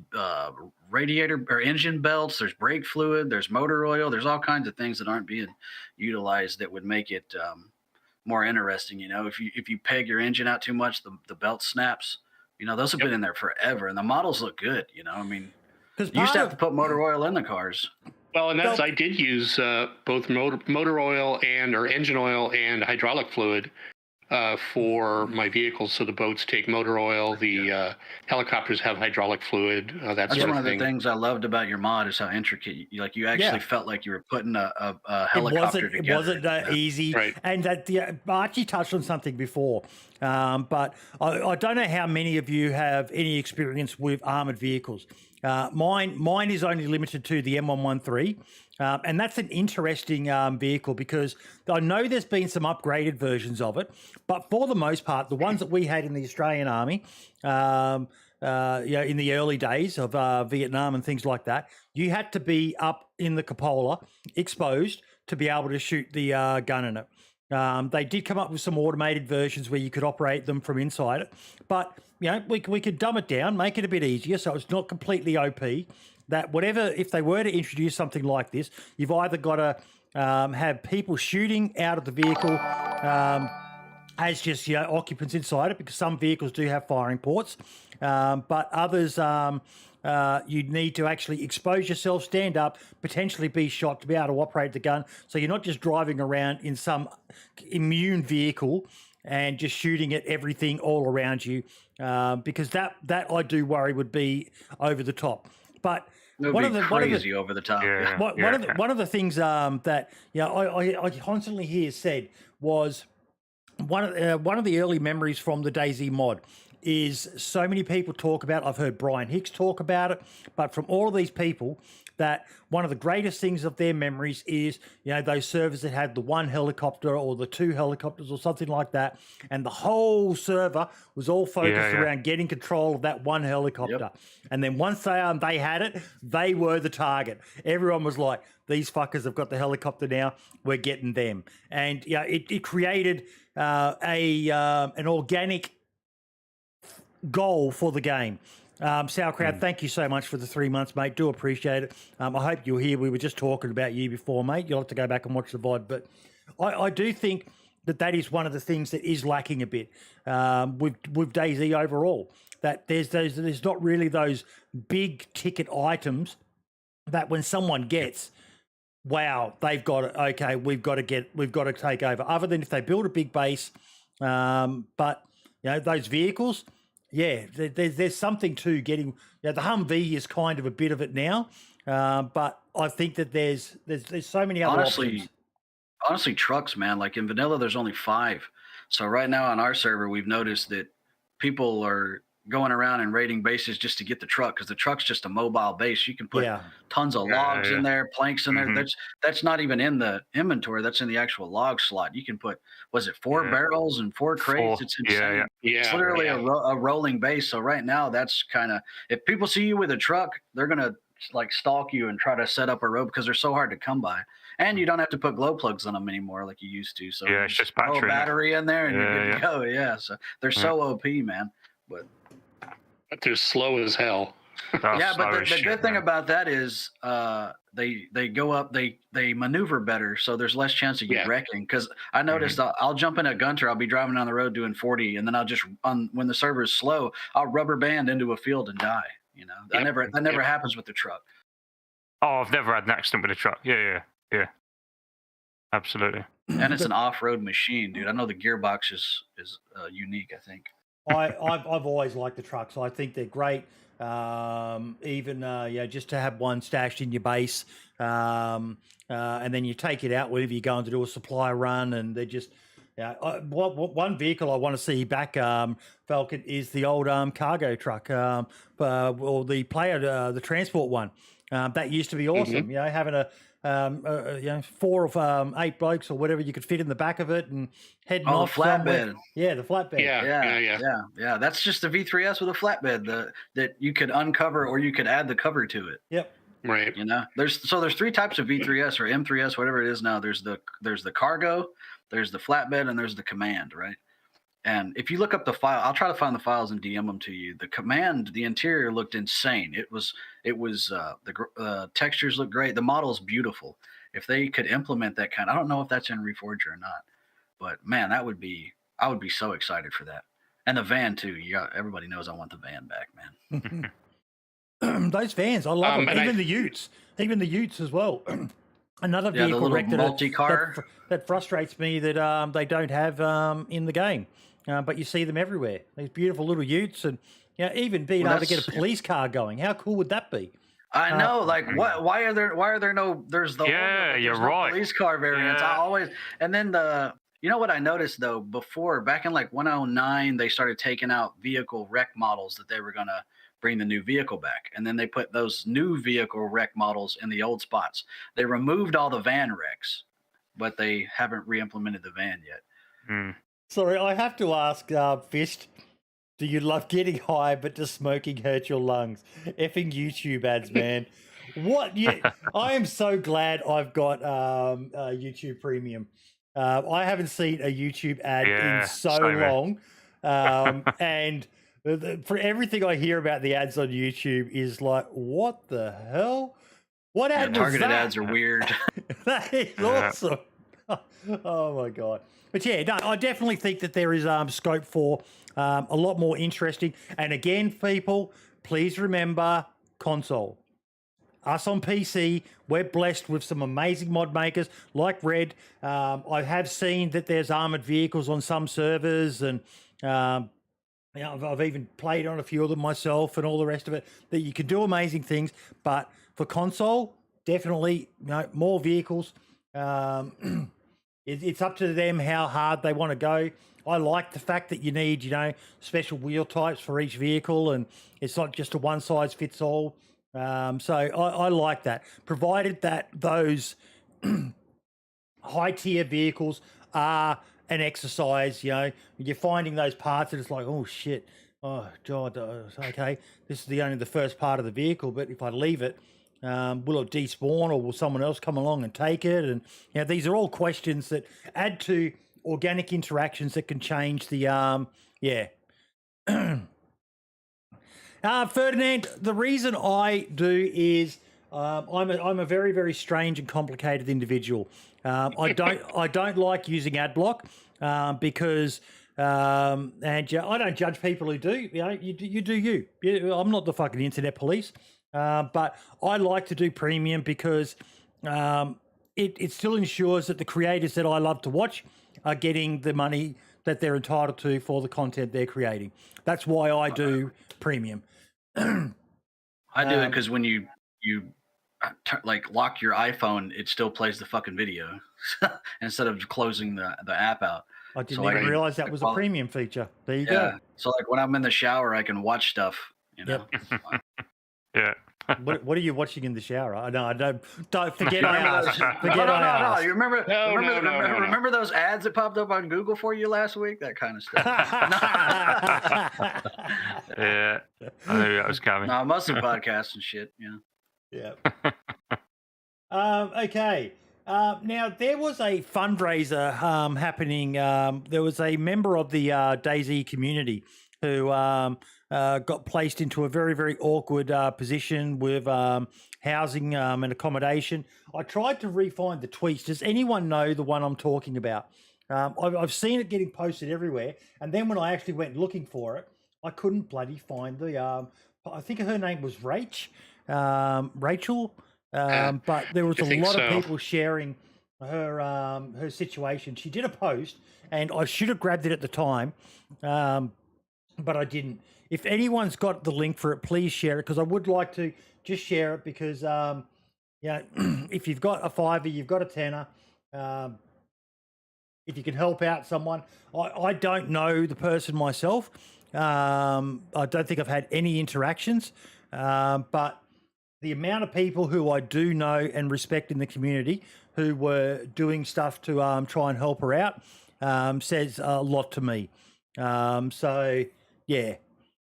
radiator or engine belts. There's brake fluid. There's motor oil. There's all kinds of things that aren't being utilized that would make it more interesting. If you peg your engine out too much, the belt snaps. Those have been in there forever, and the models look good. I mean, you used to have to put motor oil in the cars. Well, and I did use both motor oil or engine oil and hydraulic fluid for my vehicles. So the boats take motor oil, the helicopters have hydraulic fluid, that That's sort one of of thing. the things I loved about your mod is how intricate. You actually felt like you were putting a helicopter together. It wasn't easy. Right. And that Archie touched on something before, but I don't know how many of you have any experience with armored vehicles. Mine is only limited to the M113. And that's an interesting vehicle because I know there's been some upgraded versions of it, but for the most part, the ones that we had in the Australian Army, in the early days of Vietnam and things like that, you had to be up in the cupola, exposed, to be able to shoot the gun in it. They did come up with some automated versions where you could operate them from inside it, but we could dumb it down, make it a bit easier so it's not completely OP. That if they were to introduce something like this, you've either got to have people shooting out of the vehicle as just occupants inside it, because some vehicles do have firing ports, but others you need to actually expose yourself, stand up, potentially be shot to be able to operate the gun. So you're not just driving around in some immune vehicle and just shooting at everything all around you, because that I do worry would be over the top. But over the top. One of the things that I constantly hear said was one of the early memories from the DayZ mod is so many people talk about. I've heard Brian Hicks talk about it, but from all of these people, that one of the greatest things of their memories is, those servers that had the one helicopter or the two helicopters or something like that, and the whole server was all focused around getting control of that one helicopter. Yep. And then once they had it, they were the target. Everyone was like, these fuckers have got the helicopter now, we're getting them. And it created an organic goal for the game. Sauerkraut, thank you so much for the 3 months, mate. Do appreciate it. I hope you're here. We were just talking about you before, mate. You'll have to go back and watch the VOD. But I do think that is one of the things that is lacking a bit with DayZ overall. That there's not really those big ticket items that when someone gets, wow, they've got it. Okay, we've got to take over. Other than if they build a big base, but those vehicles. Yeah, there's something to getting. The Humvee is kind of a bit of it now, but I think that there's so many other options. Honestly, trucks, man. Like in vanilla, there's only 5. So right now on our server, we've noticed that people are going around and raiding bases just to get the truck, because the truck's just a mobile base. You can put tons of logs in there, planks in there. That's not even in the inventory. That's in the actual log slot. You can put, was it 4 barrels and 4 crates? It's insane. It's literally a rolling base. So right now, that's kind of, if people see you with a truck, they're going to like stalk you and try to set up a road because they're so hard to come by. And you don't have to put glow plugs on them anymore like you used to. So it's just battery in there and you're good to go. Yeah. So they're so OP, man. But they're slow as hell. But the good thing about that is they go up, they maneuver better, so there's less chance of you wrecking. Because I noticed I'll jump in a Gunter, I'll be driving down the road doing 40, and then I'll just when the server is slow, I'll rubber band into a field and die. That never happens with the truck. Oh, I've never had an accident with a truck. Yeah. Absolutely. And it's an off-road machine, dude. I know the gearbox is unique, I think. I've always liked the trucks. I think they're great. Even just to have one stashed in your base, and then you take it out whenever you're going to do a supply run, and they're just one vehicle I want to see back, Falcon, is the old cargo truck, or the player, the transport one. That used to be awesome. Having a 4 of 8 blokes or whatever you could fit in the back of it and heading off. The flatbed. The flatbed. Yeah. That's just the V3S with a flatbed that you could uncover or you could add the cover to it. Yep. Right. There's 3 types of V3S or M3S, whatever it is now. There's the cargo, there's the flatbed, and there's the command, right? And if you look up the file, I'll try to find the files and DM them to you. The command, the interior looked insane. It was the textures look great. The model's beautiful. If they could implement that I don't know if that's in Reforger or not, but man, I would be so excited for that. And the van too. Everybody knows I want the van back, man. Those vans, I love them. Even the Utes as well. Another Yeah, the vehicle little wreck multi-car. that frustrates me that they don't have in the game, but you see them everywhere. These beautiful little utes, and even being able to get a police car going. How cool would that be? I know, like what? Why are there no? There's the Yeah, older, you're there's no right. police car variants. I Yeah. always and then you know what I noticed though before back in like 109 they started taking out vehicle wreck models that they were gonna bring the new vehicle back, and then they put those new vehicle wreck models in the old spots. They removed all the van wrecks, but they haven't re-implemented the van yet. Mm. Sorry, I have to ask, Fist. Do you love getting high, but does smoking hurt your lungs? Effing YouTube ads, man. What? I am so glad I've got YouTube Premium. I haven't seen a YouTube ad in so long. And for everything I hear about the ads on YouTube is like, what the hell? What ad was targeted that? ads are weird. That is awesome. Oh my god! But yeah, no, I definitely think that there is scope for a lot more interesting. And again, people, please remember console. Us on PC, we're blessed with some amazing mod makers like Red. I have seen that there's armored vehicles on some servers, and I've even played on a few of them myself, and all the rest of it. That you can do amazing things, but for console, definitely more vehicles. It's up to them how hard they want to go. I like the fact that you need, special wheel types for each vehicle, and it's not just a one size fits all. So I like that, provided that those high tier vehicles are an exercise. You're finding those parts and it's like, oh shit, oh god, okay, this is only the first part of the vehicle, but if I leave it, will it despawn, or will someone else come along and take it? And these are all questions that add to organic interactions that can change the Ferdinand, the reason I do is I'm a very, very strange and complicated individual. I don't like using ad block because I don't judge people who do. You do you. I'm not the fucking internet police. But I like to do premium because it still ensures that the creators that I love to watch are getting the money that they're entitled to for the content they're creating. That's why I do premium. I do it because when you like lock your iPhone, it still plays the fucking video instead of closing the app out. I didn't even realize that was a premium feature. There you go. So like when I'm in the shower, I can watch stuff. Yep. Yeah. What are you watching in the shower? I don't forget I asked. Forget I asked. You remember those ads that popped up on Google for you last week? That kind of stuff. Yeah, I knew that was coming. No, mostly podcasts and shit. Yeah. Okay. Now there was a fundraiser happening. There was a member of the DayZ community who got placed into a very, very awkward position with housing and accommodation. I tried to re-find the tweets. Does anyone know the one I'm talking about? I've seen it getting posted everywhere, and then when I actually went looking for it, I couldn't bloody find the. I think her name was Rachel, but there was a lot of people sharing her situation. She did a post, and I should have grabbed it at the time, but I didn't. If anyone's got the link for it, please share it, because I would like to just share it, because if you've got a $5, you've got a $10. If you can help out someone, I don't know the person myself. I don't think I've had any interactions, but the amount of people who I do know and respect in the community who were doing stuff to try and help her out says a lot to me. So yeah.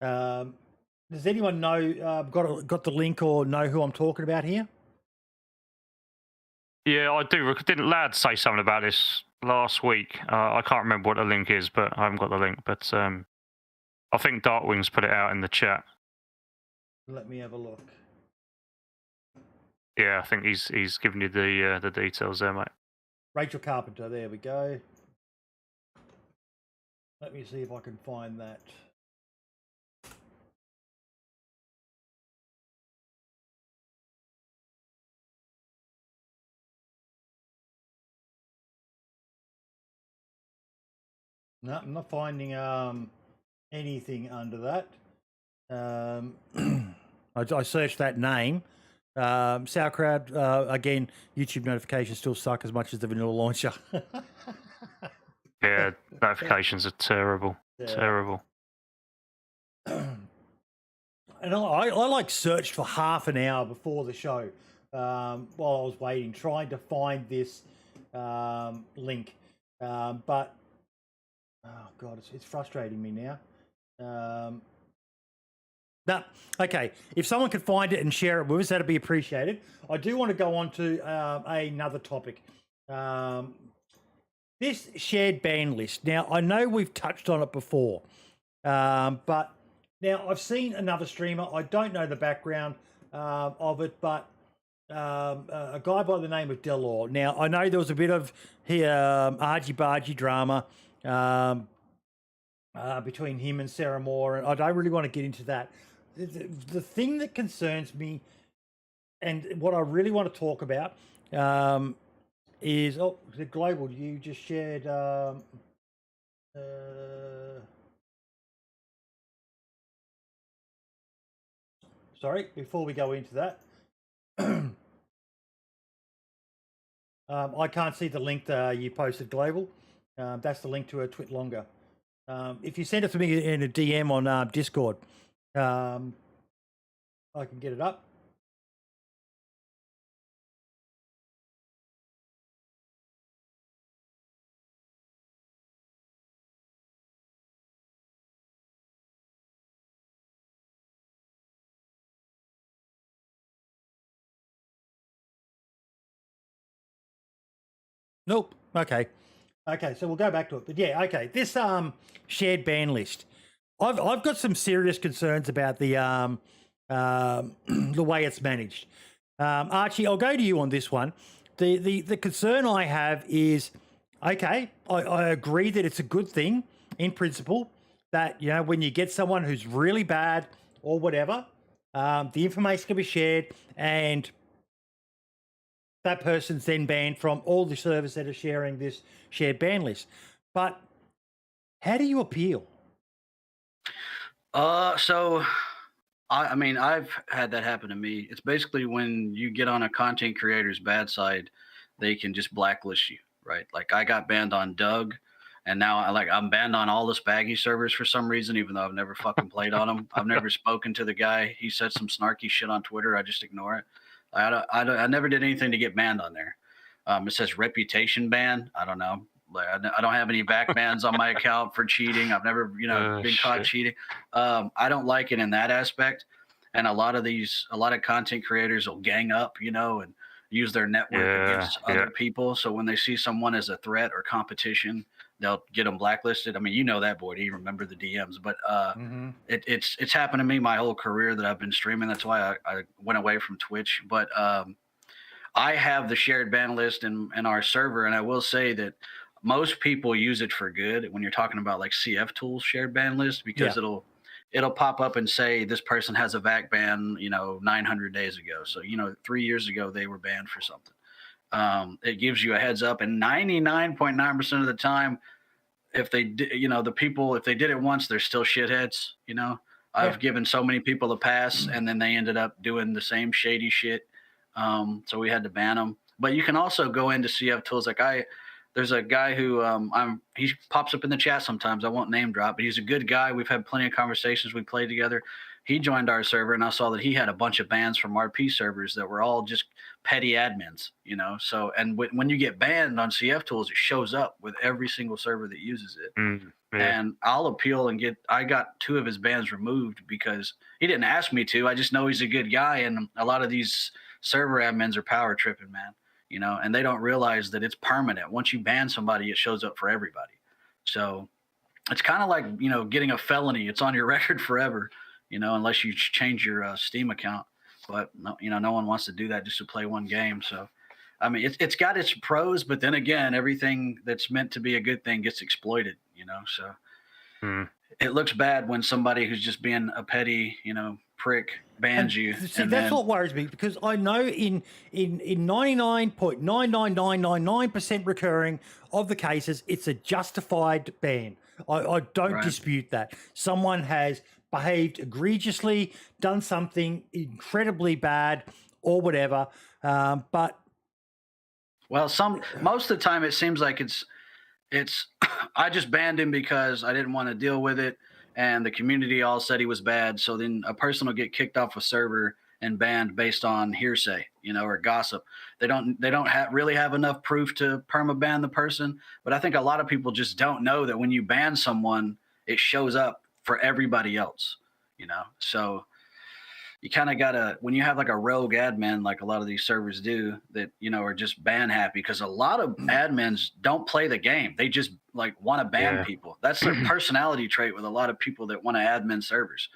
Does anyone know got the link or know who I'm talking about here? Yeah, I do. Didn't Lad say something about this last week? I can't remember what the link is, but I haven't got the link. But I think Darkwing's put it out in the chat. Let me have a look. Yeah, I think he's given you the details there, mate. Rachel Carpenter. There we go. Let me see if I can find that. No, I'm not finding anything under that. I searched that name. Sauerkraut, again, YouTube notifications still suck as much as the vanilla launcher. Yeah, notifications are terrible. Yeah. Terrible. And I like searched for half an hour before the show while I was waiting, trying to find this link. But, oh, God, it's frustrating me now. No, okay. If someone could find it and share it with us, that'd be appreciated. I do want to go on to another topic. This shared ban list. Now, I know we've touched on it before, but now I've seen another streamer. I don't know the background of it, but a guy by the name of Delor. Now, I know there was a bit of argy-bargy drama between him and Sarah Moore, and I don't really want to get into that. The thing that concerns me and what I really want to talk about is, the global, you just shared, sorry, before we go into that, I can't see the link that you posted, global. That's the link to a Twit Longer. If you send it to me in a DM on Discord, I can get it up. Nope. Okay, so we'll go back to it. But yeah, okay. This shared ban list. I've got some serious concerns about the way it's managed. Archie, I'll go to you on this one. The concern I have is, okay, I agree that it's a good thing in principle that, you know, when you get someone who's really bad or whatever, the information can be shared and that person's then banned from all the servers that are sharing this shared ban list. But how do you appeal? So I mean, I've had that happen to me. It's basically when you get on a content creator's bad side, they can just blacklist you, right? Like I got banned on Doug, and now I'm banned on all the Spaggy servers for some reason, even though I've never fucking played on them. I've never spoken to the guy. He said some snarky shit on Twitter. I just ignore it. I never did anything to get banned on there. It says reputation ban. I don't know. I don't have any back bans on my account for cheating. I've never, been caught cheating. I don't like it in that aspect. And a lot of content creators will gang up, and use their network against other people. So when they see someone as a threat or competition, they'll get them blacklisted. I mean, you know that, boy. Do you remember the DMs? But it's happened to me my whole career that I've been streaming. That's why I went away from Twitch. But I have the shared ban list in our server, and I will say that most people use it for good when you're talking about like CF Tools shared ban list, because it'll pop up and say this person has a VAC ban, 900 days ago. So, 3 years ago they were banned for something. It gives you a heads up, and 99.9% of the time, if they did, if they did it once, they're still shitheads. I've given so many people a pass, and then they ended up doing the same shady shit. So we had to ban them. But you can also go into CF Tools. There's a guy who he pops up in the chat sometimes. I won't name drop, but he's a good guy. We've had plenty of conversations. We played together. He joined our server, and I saw that he had a bunch of bans from RP servers that were all just petty admins, So, and when you get banned on CF Tools, it shows up with every single server that uses it. And I'll appeal and I got 2 of his bans removed because he didn't ask me to. I just know he's a good guy, and a lot of these server admins are power tripping, man. And they don't realize that it's permanent. Once you ban somebody, it shows up for everybody. So it's kind of like, getting a felony. It's on your record forever, unless you change your Steam account. But, no one wants to do that just to play one game. So, I mean, it's got its pros, but then again, everything that's meant to be a good thing gets exploited, So it looks bad when somebody who's just being a petty, prick bans you. See, that's what worries me, because I know in 99.99999% recurring of the cases, it's a justified ban. I don't Right. dispute that. Someone has behaved egregiously, done something incredibly bad, or whatever. But Well, most of the time it seems like it's I just banned him because I didn't want to deal with it, and the community all said he was bad. So then a person will get kicked off a server and banned based on hearsay, or gossip. They don't really have enough proof to permaban the person. But I think a lot of people just don't know that when you ban someone, it shows up for everybody else. So you kind of gotta, when you have like a rogue admin, like a lot of these servers do, that are just ban happy, because a lot of admins don't play the game. They just like want to ban people. That's their personality trait with a lot of people that want to admin servers.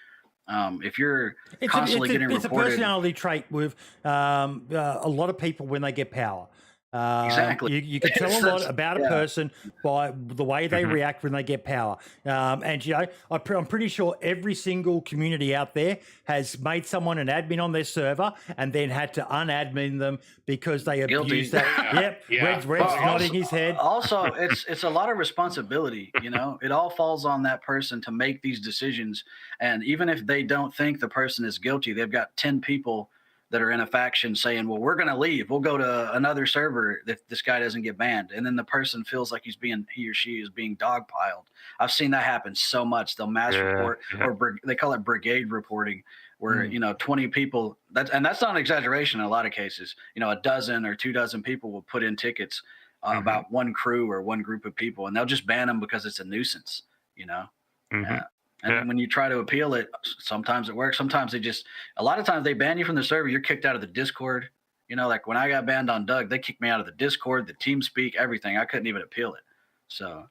If you're constantly getting reported, it's a personality trait with a lot of people when they get power. Exactly. You can tell a lot about a person by the way they react when they get power. And I'm pretty sure every single community out there has made someone an admin on their server and then had to unadmin them because they abused that. Yep. Yeah. Red's nodding his head. Also, it's a lot of responsibility. It all falls on that person to make these decisions. And even if they don't think the person is guilty, they've got 10 people that are in a faction saying, well, we're going to leave. We'll go to another server if this guy doesn't get banned. And then the person feels like he or she is being dogpiled. I've seen that happen so much. They'll mass report, or they call it brigade reporting, where, 20 people, that's not an exaggeration in a lot of cases. A dozen or 24 people will put in tickets about one crew or one group of people, and they'll just ban them because it's a nuisance, And then when you try to appeal it, sometimes it works. Sometimes a lot of times they ban you from the server. You're kicked out of the Discord. Like when I got banned on Doug, they kicked me out of the Discord, the TeamSpeak, everything. I couldn't even appeal it. So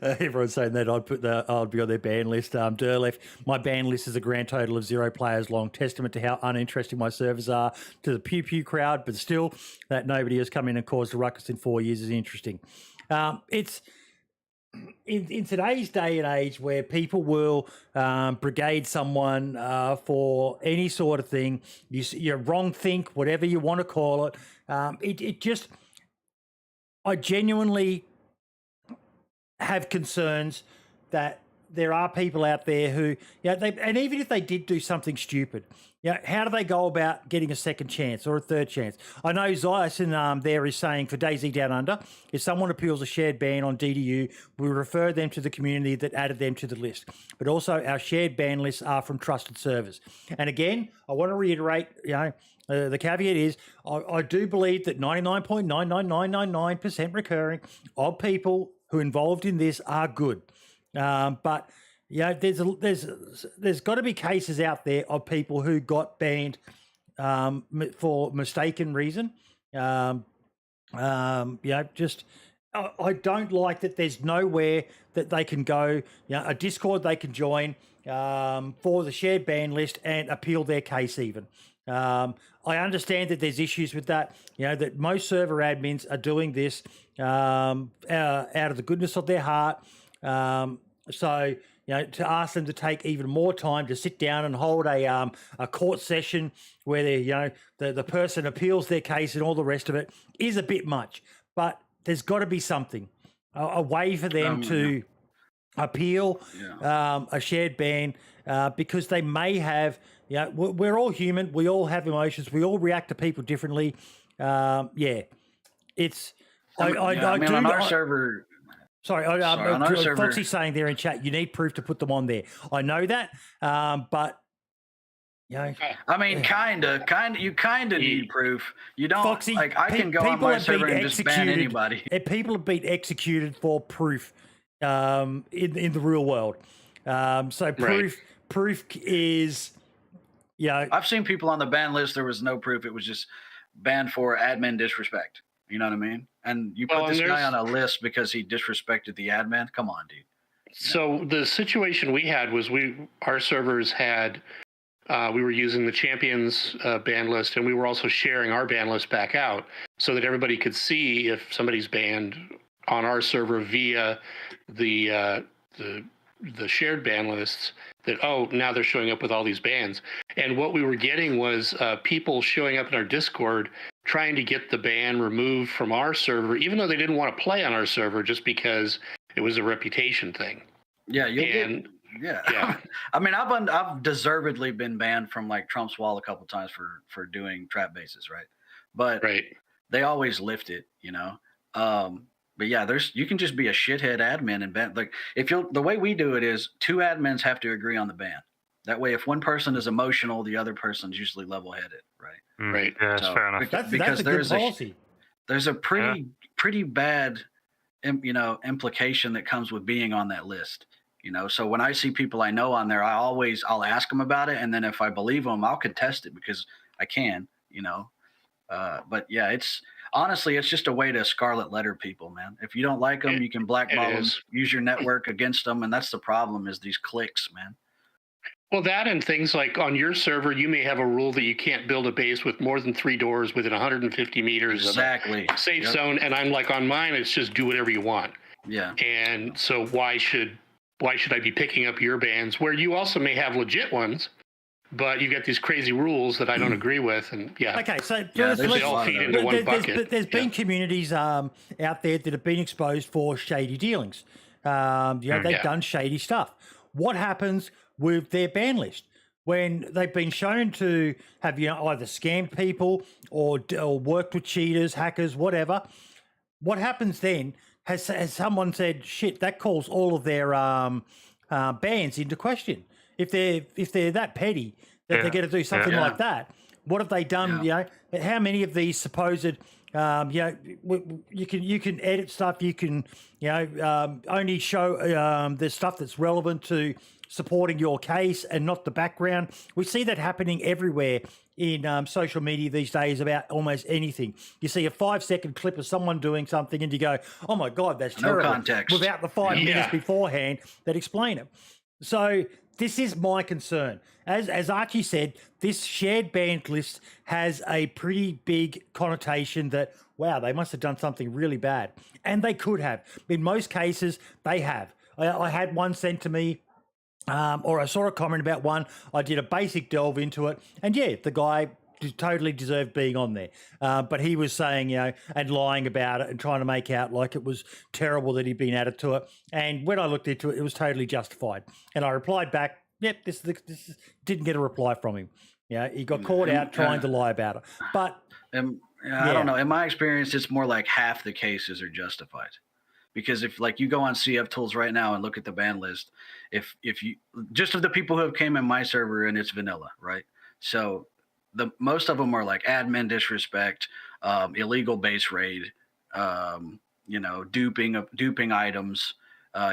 everyone's saying that I'd be on their ban list. Durlef, my ban list is a grand total of 0 players long, testament to how uninteresting my servers are to the pew pew crowd. But still, that nobody has come in and caused a ruckus in 4 years is interesting. It's in today's day and age where people will brigade someone for any sort of thing, you wrong think, whatever you want to call it. I genuinely have concerns that there are people out there who, and even if they did do something stupid, how do they go about getting a second chance or a third chance? I know Ziason there is saying for DayZ Down Under, if someone appeals a shared ban on DDU, we refer them to the community that added them to the list. But also our shared ban lists are from trusted servers. And again, I want to reiterate, the caveat is I do believe that 99.99999% recurring of people who are involved in this are good. But there's got to be cases out there of people who got banned for mistaken reason. I don't like that there's nowhere that they can go, a Discord they can join for the shared ban list and appeal their case even. I understand that there's issues with that, that most server admins are doing this out of the goodness of their heart. So, to ask them to take even more time to sit down and hold a court session where the person appeals their case and all the rest of it is a bit much. But there's got to be something, a way for them to appeal a shared ban because they may have, we're all human. We all have emotions. We all react to people differently. It's... on our server... Sorry, Foxy's saying there in chat, you need proof to put them on there. I know that, but I mean, kind of. You kind of need proof. You don't. Foxy, I can go on my server and just ban anybody. People have been executed for proof in the real world. So proof is, I've seen people on the ban list. There was no proof. It was just banned for admin disrespect. You know what I mean? And you put this guy on a list because he disrespected the admin? Come on, dude. So the situation we had was our servers had, we were using the champions ban list, and we were also sharing our ban list back out so that everybody could see if somebody's banned on our server via the shared ban lists, that, now they're showing up with all these bans. And what we were getting was people showing up in our Discord trying to get the ban removed from our server, even though they didn't want to play on our server, just because It was a reputation thing. Yeah, yeah. I mean, I've deservedly been banned from like Trump's Wall a couple times for doing trap bases, right? But they always lift it, you know. But yeah, you can just be a shithead admin and ban. Like the way we do it is 2 admins have to agree on the ban. That way, if one person is emotional, the other person's usually level-headed, right? Right. Yeah, that's fair enough. That's a good policy. There's a pretty bad, implication that comes with being on that list. You know, so when I see people I know on there, I'll ask them about it, and then if I believe them, I'll contest it because I can, you know. But yeah, it's just a way to scarlet letter people, man. If you don't like them, you can blackball them, use your network against them, and that's the problem is these clicks, man. Well, that and things like on your server, you may have a rule that you can't build a base with more than 3 doors within 150 meters of a safe zone. And I'm like, on mine, it's just do whatever you want. Yeah. And so why should I be picking up your bans where you also may have legit ones, but you got these crazy rules that I don't agree with? And okay, so they all feed into one bucket. There's been communities out there that have been exposed for shady dealings. They've done shady stuff. What happens with their ban list when they've been shown to have either scammed people or worked with cheaters, hackers, whatever? What happens then? Has someone said, shit, that calls all of their bans into question? If they're that petty that they're going to do something like that, what have they done? You know, how many of these supposed you can edit stuff. You can only show the stuff that's relevant to supporting your case and not the background. We see that happening everywhere in social media these days about almost anything. You see a 5-second clip of someone doing something and you go, oh my God, that's terrible. No context. Without the 5 minutes beforehand that explain it. So this is my concern. As Archie said, this shared banned list has a pretty big connotation that, wow, they must have done something really bad. And they could have. In most cases, they have. I had one sent to me, or I saw a comment about one. I did a basic delve into it. And the guy totally deserved being on there. But he was saying, and lying about it and trying to make out like it was terrible that he'd been added to it. And when I looked into it, it was totally justified. And I replied back, yep, this didn't get a reply from him. He got caught out trying to lie about it. But I don't know. In my experience, it's more like half the cases are justified. Because if like you go on CF Tools right now and look at the ban list, if you just of the people who have came in my server and it's vanilla, right? So most of them are like admin disrespect, illegal base raid, duping items,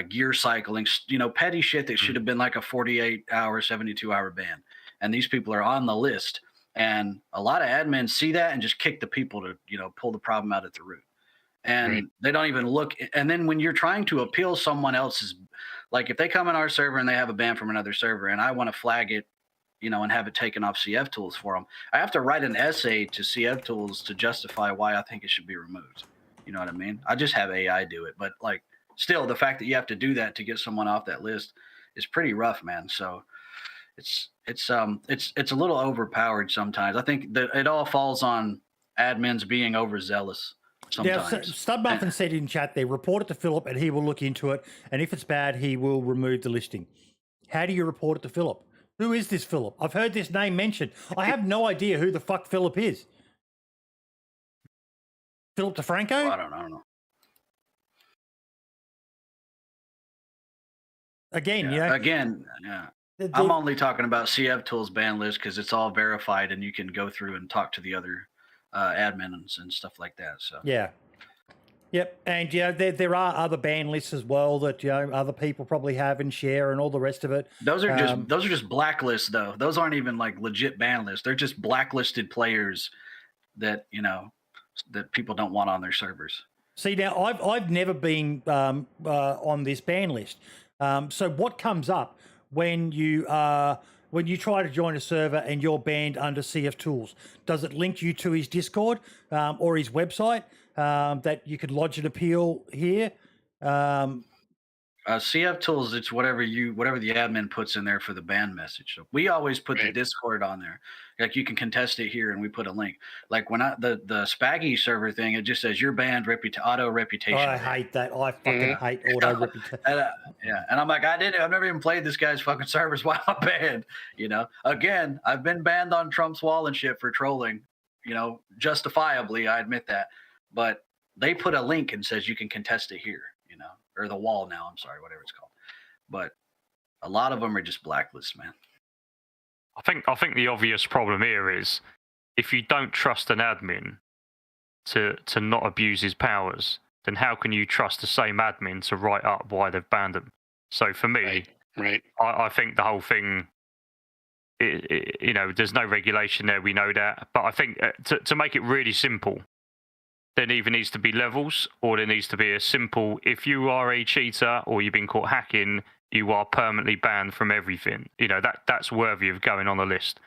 gear cycling, petty shit that should have been like a 48-hour, 72-hour ban. And these people are on the list. And a lot of admins see that and just kick the people to, pull the problem out at the root. And they don't even look. And then when you're trying to appeal someone else's, like if they come in our server and they have a ban from another server and I want to flag it, and have it taken off CF Tools for them, I have to write an essay to CF Tools to justify why I think it should be removed. You know what I mean? I just have AI do it. But like still the fact that you have to do that to get someone off that list is pretty rough, man. So it's a little overpowered sometimes. I think that it all falls on admins being overzealous. Sometimes. Yeah, Studmuffin said in chat there, report it to Philip and he will look into it. And if it's bad, he will remove the listing. How do you report it to Philip? Who is this Philip? I've heard this name mentioned. I have no idea who the fuck Philip is. Philip DeFranco? Well, I don't know. Again, I'm only talking about CF Tools ban list because it's all verified and you can go through and talk to the other admins and stuff like that. So yep, and there are other ban lists as well that other people probably have and share and all the rest of it. Those are just blacklists though. Those aren't even like legit ban lists. They're just blacklisted players that that people don't want on their servers. See, now I've never been on this ban list. So what comes up when you try to join a server and you're banned under CF Tools? Does it link you to his Discord or his website that you could lodge an appeal here? CF tools, it's whatever the admin puts in there for the ban message. So we always put the Discord on there. Like you can contest it here, and we put a link. Like when the Spaggy server thing, it just says you're banned. Auto reputation. I hate that. I fucking hate auto reputation. And I'm like, I've never even played this guy's fucking servers. Why am I banned? You know, again, I've been banned on Trump's wall and shit for trolling. You know, justifiably, I admit that. But they put a link and says you can contest it here. You know. Or the wall now, I'm sorry, whatever it's called. But a lot of them are just blacklists, man. I think the obvious problem here is if you don't trust an admin to not abuse his powers, then how can you trust the same admin to write up why they've banned them? So for me, I think the whole thing, you know, there's no regulation there, we know that. But I think to make it really simple, there either needs to be levels, or there needs to be a simple, if you are a cheater or you've been caught hacking, you are permanently banned from everything. You know, that's worthy of going on the list.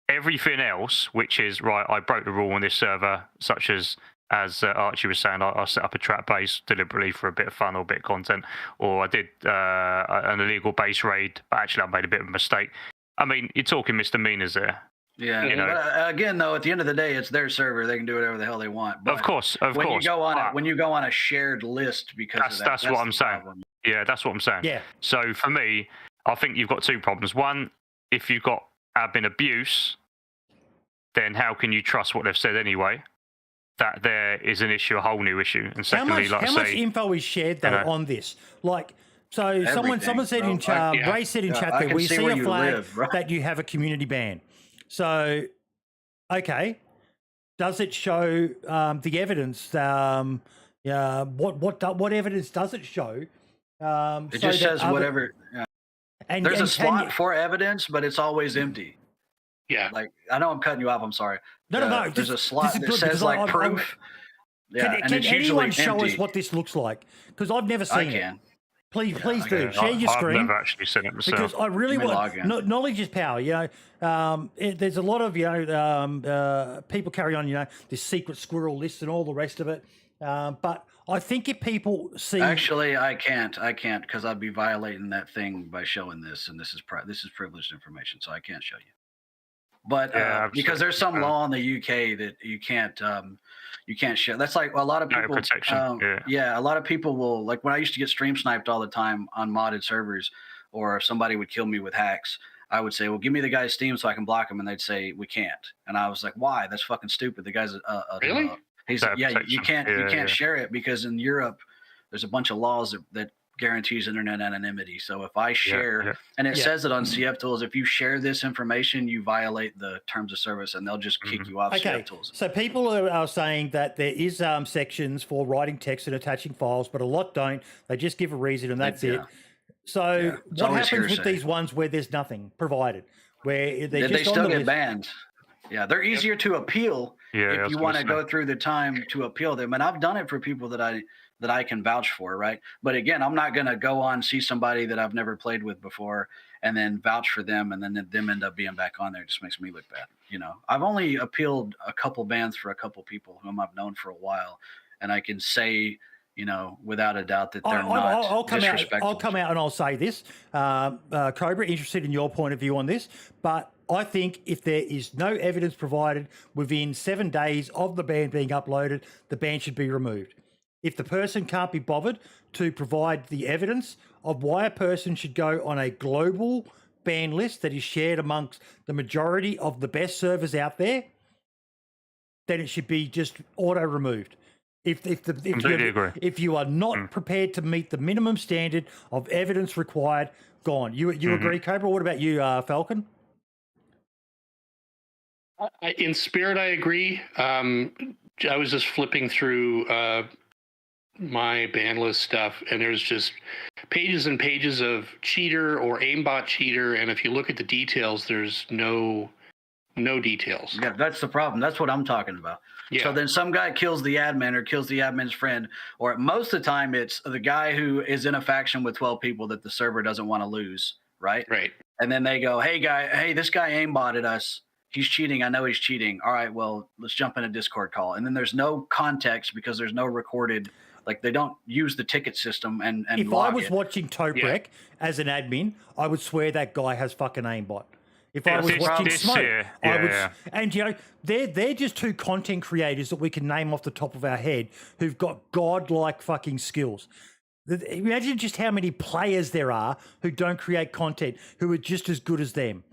Everything else, which is, right, I broke the rule on this server, such as Archie was saying, I set up a trap base deliberately for a bit of fun or a bit of content, or I did an illegal base raid, but actually I made a bit of a mistake. I mean, you're talking misdemeanors there. Yeah, you know, but again, though, at the end of the day, it's their server; they can do whatever the hell they want. But of course. When you go on a shared list, because that's what I'm saying. Problem. Yeah, that's what I'm saying. Yeah. So for me, I think you've got two problems. One, if you've got admin abuse, then how can you trust what they've said anyway? That there is an issue, a whole new issue. And secondly, how much info is shared though on this? Like, so someone said in chat, Ray said in chat that we see a flag that you have a community ban. So, okay, does it show the evidence? What evidence does it show? It just says whatever. And there's a slot for evidence, but it's always empty. Yeah. Like, I know I'm cutting you off. I'm sorry. No. There's a slot that says like proof. Can anyone show us what this looks like? Because I've never seen it. Please do. Share your screen. I've never actually seen it myself. Because I really want... Knowledge is power, you know. There's a lot of, people carry on, this secret squirrel list and all the rest of it. But I think if people see... Actually, I can't because I'd be violating that thing by showing this, and this is privileged information, so I can't show you. But because there's some law in the UK that you can't share. That's like a lot of people. Protection. A lot of people will, like when I used to get stream sniped all the time on modded servers, or if somebody would kill me with hacks, I would say, well, give me the guy's Steam so I can block him, and they'd say we can't. And I was like, why? That's fucking stupid. The guy's really? He's like, you can't share it because in Europe there's a bunch of laws that guarantees internet anonymity. So if I share, and it says it on CF Tools, if you share this information, you violate the terms of service, and they'll just kick you off CF Tools. So people are saying that there is sections for writing text and attaching files, but a lot don't. They just give a reason, and that's it. So what happens with these ones where there's nothing provided, where they still get banned? Yeah, they're easier to appeal if you want to go through the time to appeal them. And I've done it for people that I can vouch for, right? But again, I'm not going to go on, see somebody that I've never played with before, and then vouch for them, and then them end up being back on there. It just makes me look bad. You know, I've only appealed a couple bans for a couple people whom I've known for a while, and I can say, without a doubt that they're not disrespectful. I'll come out and I'll say this, Cobra, interested in your point of view on this, but I think if there is no evidence provided within 7 days of the ban being uploaded, the ban should be removed. If the person can't be bothered to provide the evidence of why a person should go on a global ban list that is shared amongst the majority of the best servers out there, then it should be just auto removed. If you are not prepared to meet the minimum standard of evidence required, gone. You agree, Cobra? What about you, Falcon? In spirit, I agree. I was just flipping through my ban list stuff, and there's just pages and pages of cheater or aimbot cheater, and if you look at the details, there's no details. Yeah, that's the problem. That's what I'm talking about. Yeah. So then some guy kills the admin or kills the admin's friend, or most of the time it's the guy who is in a faction with 12 people that the server doesn't want to lose, right? Right. And then they go, hey, this guy aimbotted us. He's cheating. I know he's cheating. All right, well, let's jump in a Discord call. And then there's no context because there's no recorded Like they don't use the ticket system and if log I was it. watching Toprek as an admin, I would swear that guy has fucking aimbot. If I was watching Smoke, I would. And you know, they're just two content creators that we can name off the top of our head who've got godlike fucking skills. Imagine just how many players there are who don't create content who are just as good as them.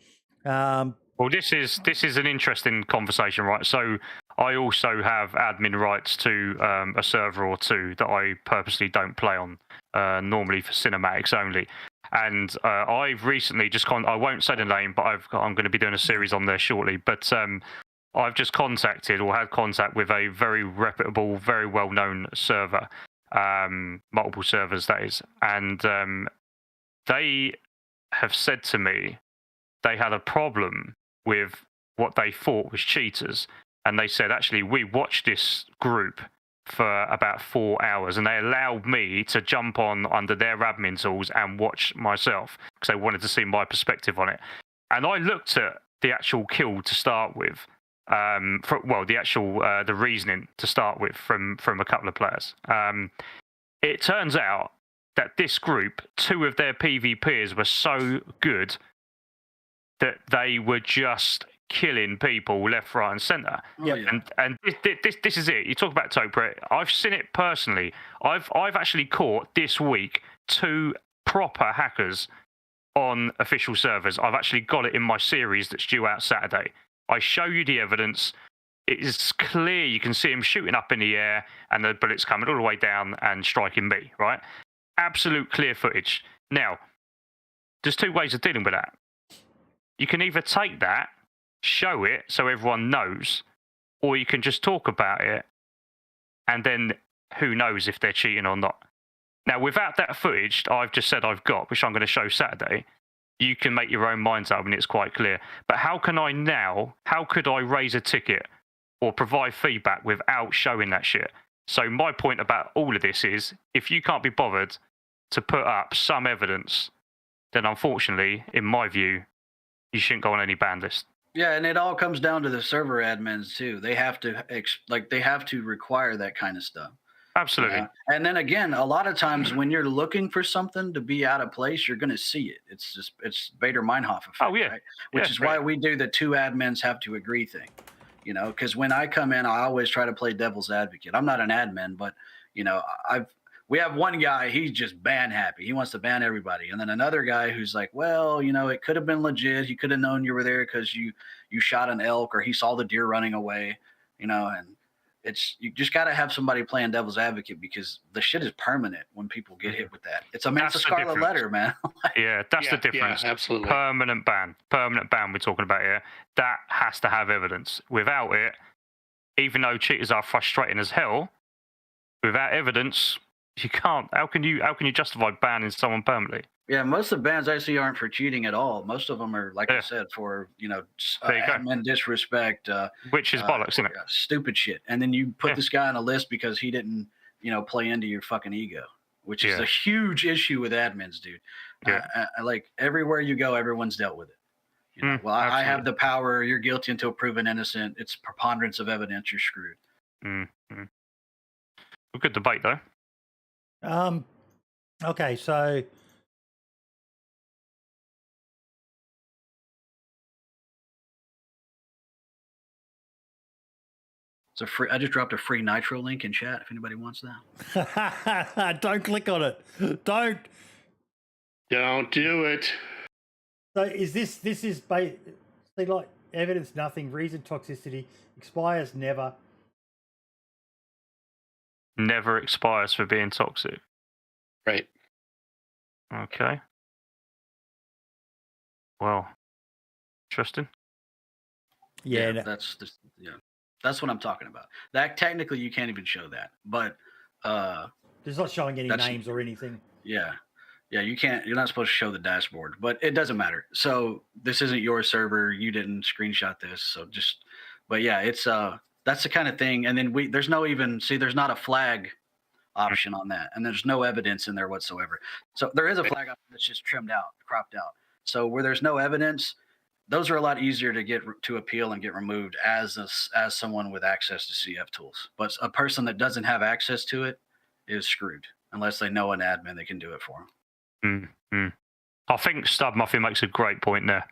Well, this is an interesting conversation, right? So I also have admin rights to a server or two that I purposely don't play on, normally for cinematics only. And I've recently just I won't say the name, but I'm going to be doing a series on there shortly. But I've just contacted or had contact with a very reputable, very well-known server, multiple servers that is, and they have said to me they had a problem with what they thought was cheaters. And they said, actually, we watched this group for about 4 hours and they allowed me to jump on under their admin tools and watch myself because they wanted to see my perspective on it. And I looked at the actual kill to start with, the reasoning to start with from a couple of players. It turns out that this group, 2 of their PvPers were so good that they were just killing people left, right, and centre. And this is it. You talk about Topret. I've seen it personally. I've actually caught this week 2 proper hackers on official servers. I've actually got it in my series that's due out Saturday. I show you the evidence. It is clear. You can see them shooting up in the air and the bullets coming all the way down and striking me, right? Absolute clear footage. Now, there's 2 ways of dealing with that. You can either take that, show it so everyone knows, or you can just talk about it, and then who knows if they're cheating or not. Now, without that footage I've just said I've got, which I'm going to show Saturday, you can make your own minds up and it's quite clear. But how could I raise a ticket or provide feedback without showing that shit? So my point about all of this is, if you can't be bothered to put up some evidence, then unfortunately, in my view, you shouldn't go on any ban list. Yeah, and it all comes down to the server admins too. They have to require that kind of stuff. Absolutely. And then again, a lot of times when you're looking for something to be out of place, you're going to see it. It's Bader-Meinhof effect. Oh yeah, right? Which is why we do the 2 admins have to agree thing. You know, because when I come in, I always try to play devil's advocate. I'm not an admin, but you know, we have one guy, he's just ban happy. He wants to ban everybody. And then another guy who's like, well, you know, it could have been legit. He could have known you were there because you shot an elk or he saw the deer running away, you know, and you just got to have somebody playing devil's advocate because the shit is permanent when people get hit with that. It's a scarlet letter, man. That's the difference. Yeah, absolutely. Permanent ban we're talking about here. That has to have evidence. Without it, even though cheaters are frustrating as hell, without evidence, you can't. How can you justify banning someone permanently? Yeah, most of the bans I see aren't for cheating at all. Most of them are, like I said, for admin disrespect, which is bollocks, isn't it? Stupid shit. And then you put this guy on a list because he didn't, play into your fucking ego, which is a huge issue with admins, dude. Like everywhere you go, everyone's dealt with it. I have the power. You're guilty until proven innocent. It's preponderance of evidence. You're screwed. Well, good debate though. Okay, so I just dropped a free Nitro link in chat if anybody wants that. Don't click on it. Don't do it. So is this is like evidence nothing, reason toxicity, expires never. Never expires for being toxic. Right. Okay. Well, interesting. Yeah, that's what I'm talking about. That technically you can't even show that, but it's not showing any names or anything. Yeah, you can't. You're not supposed to show the dashboard, but it doesn't matter. So this isn't your server. You didn't screenshot this, so but yeah, it's that's the kind of thing. And then there's not a flag option on that, and there's no evidence in there whatsoever. So there is a flag option that's just trimmed out, cropped out. So where there's no evidence, those are a lot easier to get to appeal and get removed as someone with access to CF tools. But a person that doesn't have access to it, is screwed unless they know an admin that can do it for them. Mm-hmm. I think Stub Muffin makes a great point there.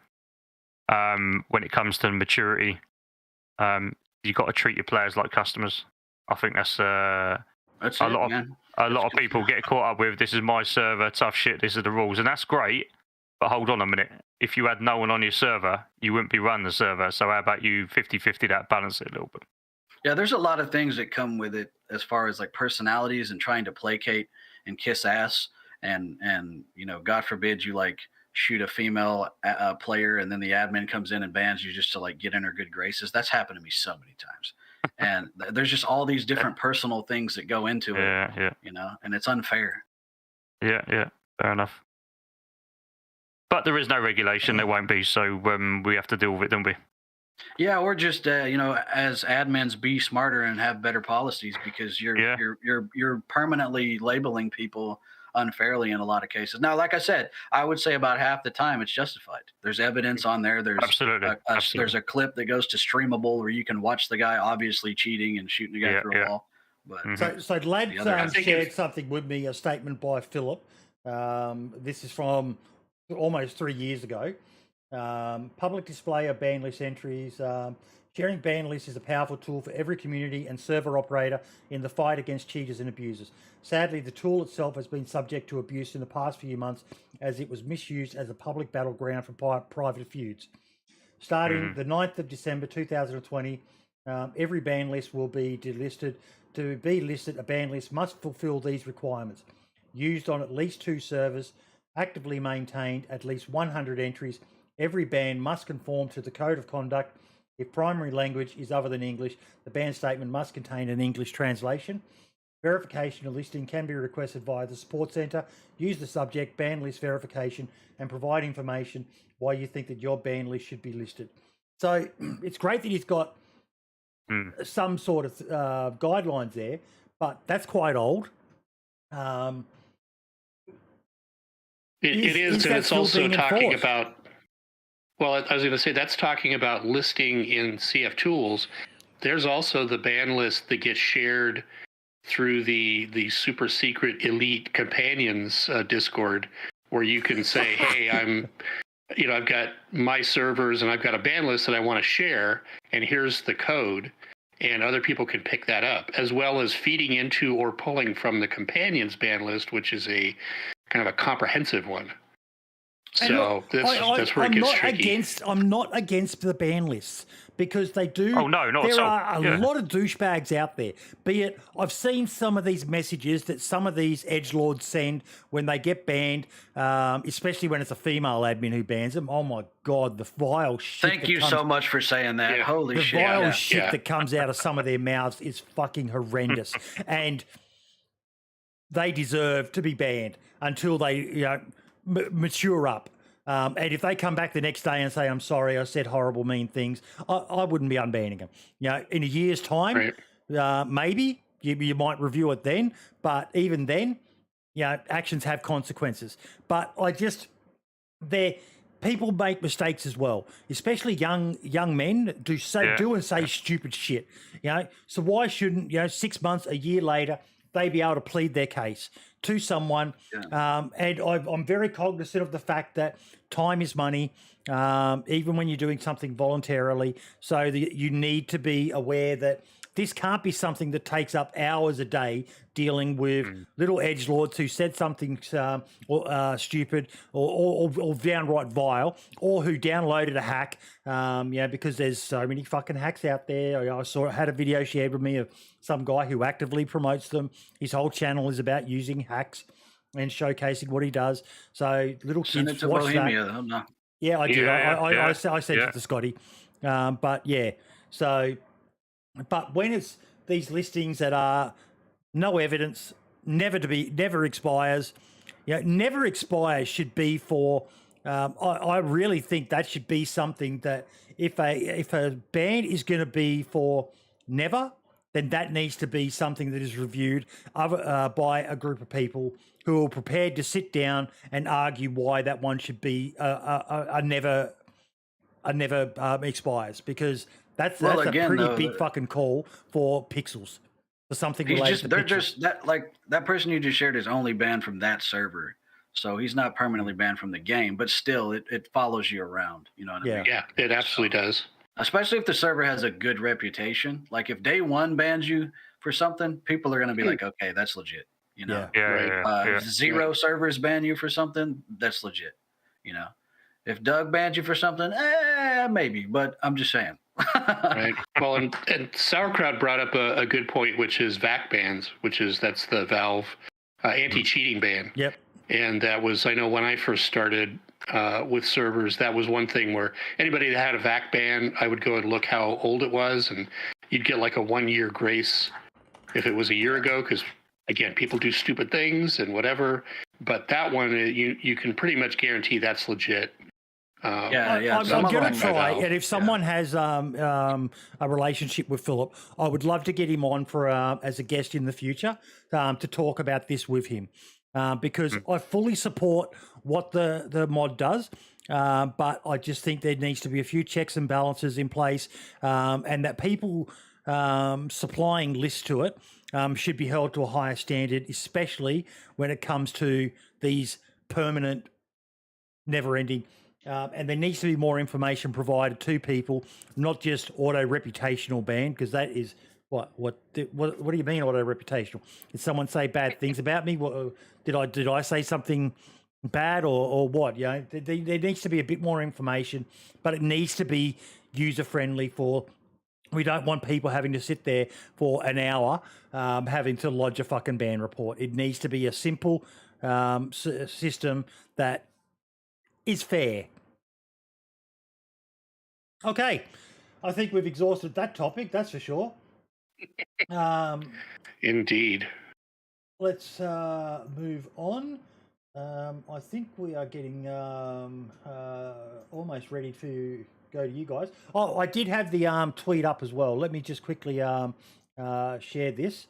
When it comes to maturity, you've got to treat your players like customers. I think that's a lot of people get caught up with. This is my server, tough shit. This is the rules, and that's great. But hold on a minute. If you had no one on your server, you wouldn't be running the server. So how about you 50-50 that, balance it a little bit? Yeah, there's a lot of things that come with it as far as like personalities and trying to placate and kiss ass. And God forbid you like shoot a female player and then the admin comes in and bans you just to like get in her good graces. That's happened to me so many times. And there's just all these different personal things that go into it, and it's unfair. Yeah, fair enough. But there is no regulation, there won't be, so we have to deal with it, don't we? Yeah, or just as admins, be smarter and have better policies, because you're permanently labeling people unfairly in a lot of cases. Now, like I said, I would say about half the time it's justified. There's evidence on there. There's Absolutely. There's a clip that goes to streamable where you can watch the guy obviously cheating and shooting a guy through a wall. But so Lad shared something with me, a statement by Philip. This is from almost 3 years ago. Public display of ban list entries. Sharing ban lists is a powerful tool for every community and server operator in the fight against cheaters and abusers. Sadly, the tool itself has been subject to abuse in the past few months as it was misused as a public battleground for private feuds. Starting the 9th of December 2020, every ban list will be delisted. To be listed, a ban list must fulfill these requirements. Used on at least 2 servers, actively maintained at least 100 entries. Every ban must conform to the code of conduct. If primary language is other than English, the ban statement must contain an English translation. Verification of listing can be requested via the support centre. Use the subject ban list verification and provide information why you think that your ban list should be listed. So it's great that he's got some sort of guidelines there, but that's quite old. It is, and it's also talking about. Well, I was going to say that's talking about listing in CF Tools. There's also the ban list that gets shared through the super secret elite companions Discord, where you can say, "Hey, I've got my servers and I've got a ban list that I want to share, and here's the code," and other people can pick that up, as well as feeding into or pulling from the companions ban list, which is a kind of a comprehensive one. So that's where it gets tricky. I'm not against the ban lists, because they do. Oh no, not there at all. are a lot of douchebags out there. Be it, I've seen some of these messages that some of these edgelords send when they get banned, especially when it's a female admin who bans them. Oh my God, the vile shit. Thank you so much for saying that. Yeah. Holy shit! The vile shit that comes out of some of their mouths is fucking horrendous, and they deserve to be banned until they mature up. And if they come back the next day and say, "I'm sorry, I said horrible, mean things," I wouldn't be unbanning them. In a year's time, maybe you might review it then. But even then, actions have consequences. But people make mistakes as well, especially young men do and say stupid shit. So why shouldn't 6 months, a year later, they be able to plead their case to someone? And I'm very cognizant of the fact that time is money, even when you're doing something voluntarily. So you need to be aware that this can't be something that takes up hours a day dealing with little edgelords who said something stupid or downright vile, or who downloaded a hack. Because there's so many fucking hacks out there. I had a video shared with me of some guy who actively promotes them. His whole channel is about using hacks and showcasing what he does. So little kids watch Bohemia, that. No. Yeah, I did. I sent it to Scotty. But when it's these listings that are no evidence, never expires, never expires should be for. I really think that should be something that if a ban is going to be for never, then that needs to be something that is reviewed by a group of people who are prepared to sit down and argue why that one should be a never expires, because that's a pretty big fucking call for pixels. for something He's related just to they're picture. just that person you just shared is only banned from that server. So he's not permanently banned from the game, but still it follows you around. You know what I mean? Yeah, it absolutely does. Especially if the server has a good reputation. Like if day one bans you for something, people are going to be like, okay, that's legit. You know, if zero servers ban you for something, that's legit. You know, if Doug bans you for something, maybe, but I'm just saying. Right. Well, and Sauerkraut brought up a good point, which is VAC bans, that's the Valve anti-cheating ban. Yep. And that was, I know when I first started with servers, that was one thing where anybody that had a VAC ban, I would go and look how old it was, and you'd get like a 1-year grace if it was a year ago, because again, people do stupid things and whatever. But that one, you can pretty much guarantee that's legit. I'm going to try, and if someone has a relationship with Philip, I would love to get him on for as a guest in the future to talk about this with him, because I fully support what the mod does, but I just think there needs to be a few checks and balances in place, and that people supplying lists to it should be held to a higher standard, especially when it comes to these permanent, never-ending. And there needs to be more information provided to people, not just auto reputational ban, because that is what do you mean auto reputational? Did someone say bad things about me? Did I say something bad or what? You know, there needs to be a bit more information, but it needs to be user friendly. We don't want people having to sit there for an hour having to lodge a fucking ban report. It needs to be a simple system that is fair. Okay, I think we've exhausted that topic, that's for sure. Indeed. Let's move on. I think we are getting almost ready to go to you guys. Oh, I did have the tweet up as well. Let me just quickly share this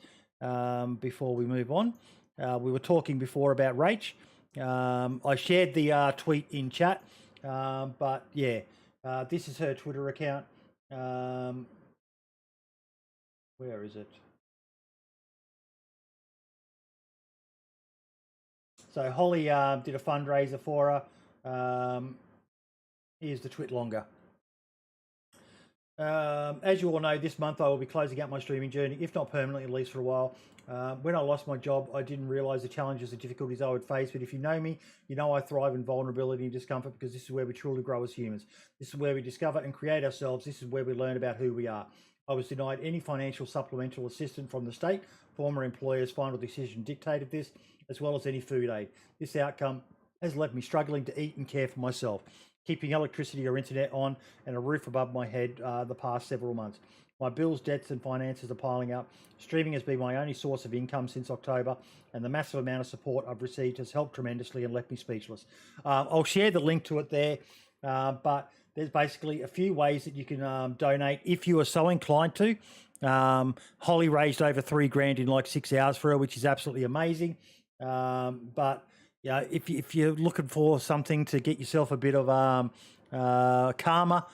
before we move on. We were talking before about Rach. I shared the tweet in chat, but yeah, this is her Twitter account. Where is it? So Holly did a fundraiser for her. Here's the twit longer. As you all know, this month I will be closing out my streaming journey, if not permanently, at least for a while. When I lost my job, I didn't realise the challenges and difficulties I would face, but if you know me, you know I thrive in vulnerability and discomfort, because this is where we truly grow as humans. This is where we discover and create ourselves. This is where we learn about who we are. I was denied any financial supplemental assistance from the state. Former employer's final decision dictated this, as well as any food aid. This outcome has left me struggling to eat and care for myself, keeping electricity or internet on and a roof above my head the past several months. My bills, debts and finances are piling up. Streaming has been my only source of income since October, and the massive amount of support I've received has helped tremendously and left me speechless. I'll share the link to it there, but there's basically a few ways that you can donate if you are so inclined to. Holly raised over $3,000 in like 6 hours for her, which is absolutely amazing. But yeah, if you're looking for something to get yourself a bit of karma,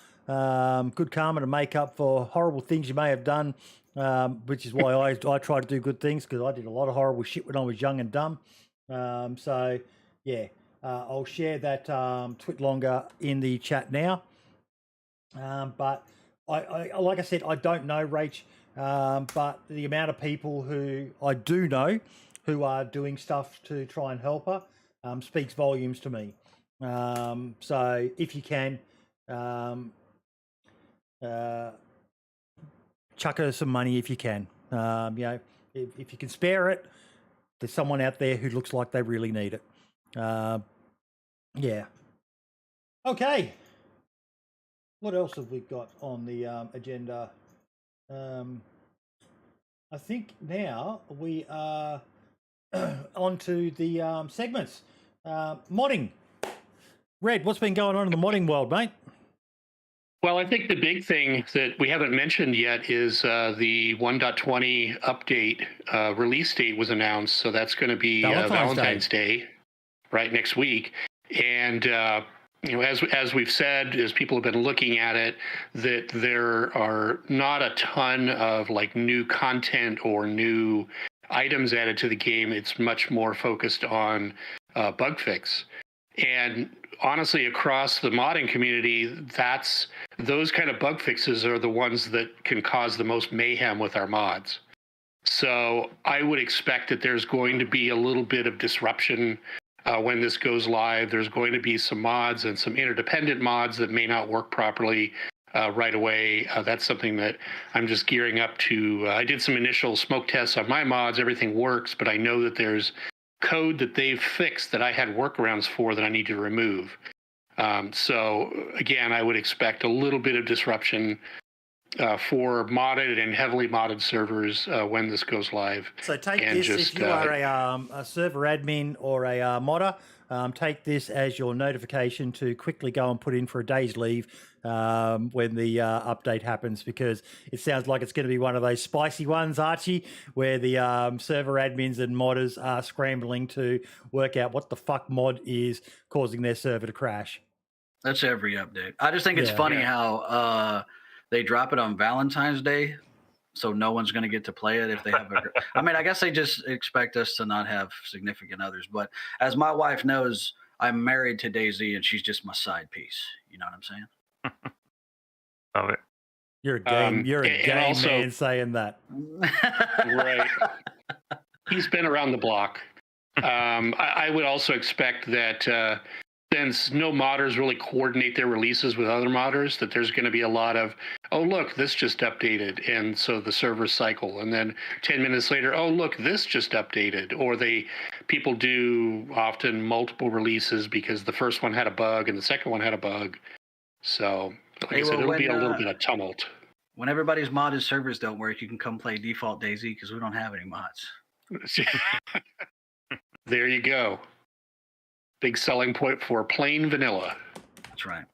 good karma to make up for horrible things you may have done, which is why I try to do good things, because I did a lot of horrible shit when I was young and dumb. So yeah, I'll share that twit longer in the chat now. But I like I said, I don't know Rach, but the amount of people who I do know who are doing stuff to try and help her speaks volumes to me. So if you can, chuck her some money if you can. You know, if you can spare it, there's someone out there who looks like they really need it. Yeah. Okay. What else have we got on the agenda? I think now we are onto the segments. Modding. Red, what's been going on in the modding world, mate? Well, I think the big thing that we haven't mentioned yet is the 1.20 update release date was announced. So that's going to be Valentine's Day, right next week. And as we've said, as people have been looking at it, that there are not a ton of like new content or new items added to the game. It's much more focused on bug fix. And honestly, across the modding community, those kind of bug fixes are the ones that can cause the most mayhem with our mods. So I would expect that there's going to be a little bit of disruption when this goes live. There's going to be some mods and some interdependent mods that may not work properly right away. That's something that I'm just gearing up to. I did some initial smoke tests on my mods. Everything works, but I know that there's code that they've fixed that I had workarounds for that I need to remove. So again, I would expect a little bit of disruption for modded and heavily modded servers when this goes live. So take this if you are a server admin or a modder. Take this as your notification to quickly go and put in for a day's leave when the update happens, because it sounds like it's going to be one of those spicy ones, Archie, where the server admins and modders are scrambling to work out what the fuck mod is causing their server to crash. That's every update. I just think it's funny how they drop it on Valentine's Day, so no one's going to get to play it if they have I mean, I guess they just expect us to not have significant others. But as my wife knows, I'm married to DayZ, and she's just my side piece. You know what I'm saying? Love it. You're a game. You're a game also, man saying that. Right. He's been around the block. I would also expect that since no modders really coordinate their releases with other modders, that there's going to be a lot of, oh, look, this just updated. And so the servers cycle. And then 10 minutes later, oh, look, this just updated. Or people do often multiple releases because the first one had a bug and the second one had a bug. So like I said, it'll be a little bit of tumult. When everybody's modded servers don't work, you can come play default DayZ because we don't have any mods. There you go. Big selling point for plain vanilla. That's right.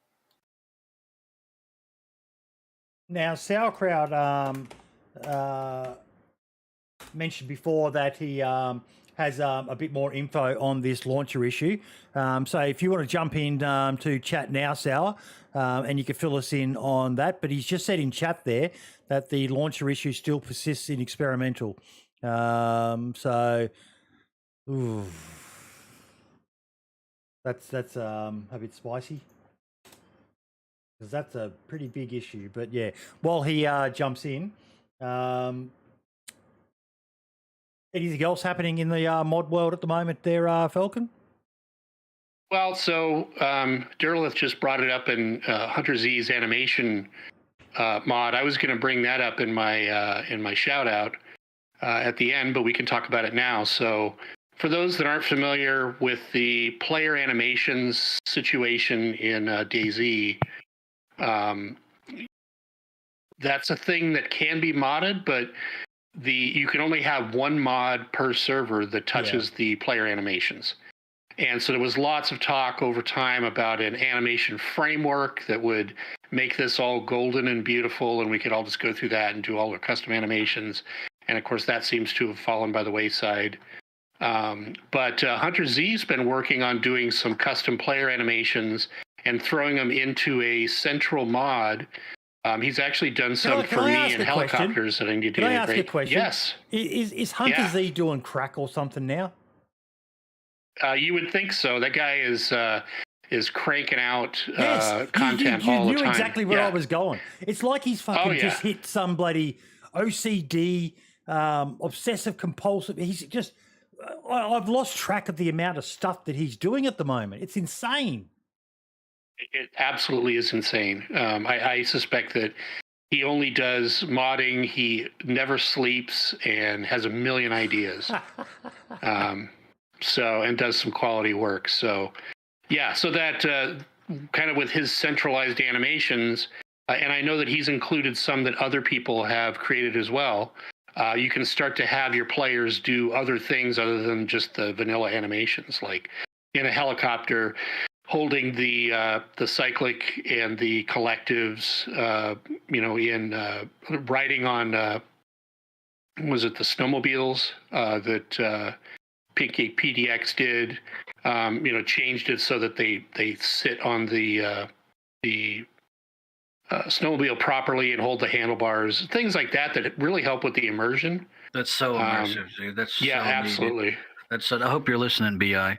Now, Sauerkraut mentioned before that he has a bit more info on this launcher issue. So if you want to jump in to chat now, Sour, and you can fill us in on that. But he's just said in chat there that the launcher issue still persists in experimental. Ooh. That's a bit spicy, because that's a pretty big issue. But yeah, while he jumps in, anything else happening in the mod world at the moment there, Falcon? Well, so Derlith just brought it up in Hunter Z's animation mod. I was going to bring that up in my shout out at the end, but we can talk about it now. So for those that aren't familiar with the player animations situation in DayZ, that's a thing that can be modded, but you can only have one mod per server that touches the player animations. And so there was lots of talk over time about an animation framework that would make this all golden and beautiful, and we could all just go through that and do all our custom animations. And of course, that seems to have fallen by the wayside. But Hunter Z's been working on doing some custom player animations and throwing them into a central mod. He's actually done some for me in helicopters that I need to integrate. Can I ask a question? Yes. Is Hunter Z doing crack or something now? You would think so. That guy is cranking out content all the time. You knew exactly where I was going. It's like he's fucking just hit some bloody OCD, obsessive compulsive. He's just... I've lost track of the amount of stuff that he's doing at the moment. It's insane. It absolutely is insane. I suspect that he only does modding. He never sleeps and has a million ideas. And does some quality work. So that kind of with his centralized animations, and I know that he's included some that other people have created as well. You can start to have your players do other things other than just the vanilla animations, like in a helicopter, holding the cyclic and the collectives, in riding on, was it the snowmobiles that PDX did. Changed it so that they sit on the snowmobile properly and hold the handlebars, things like that really help with the immersion. That's so immersive, dude. That's so absolutely. Needed. That's. I hope you're listening, Bi.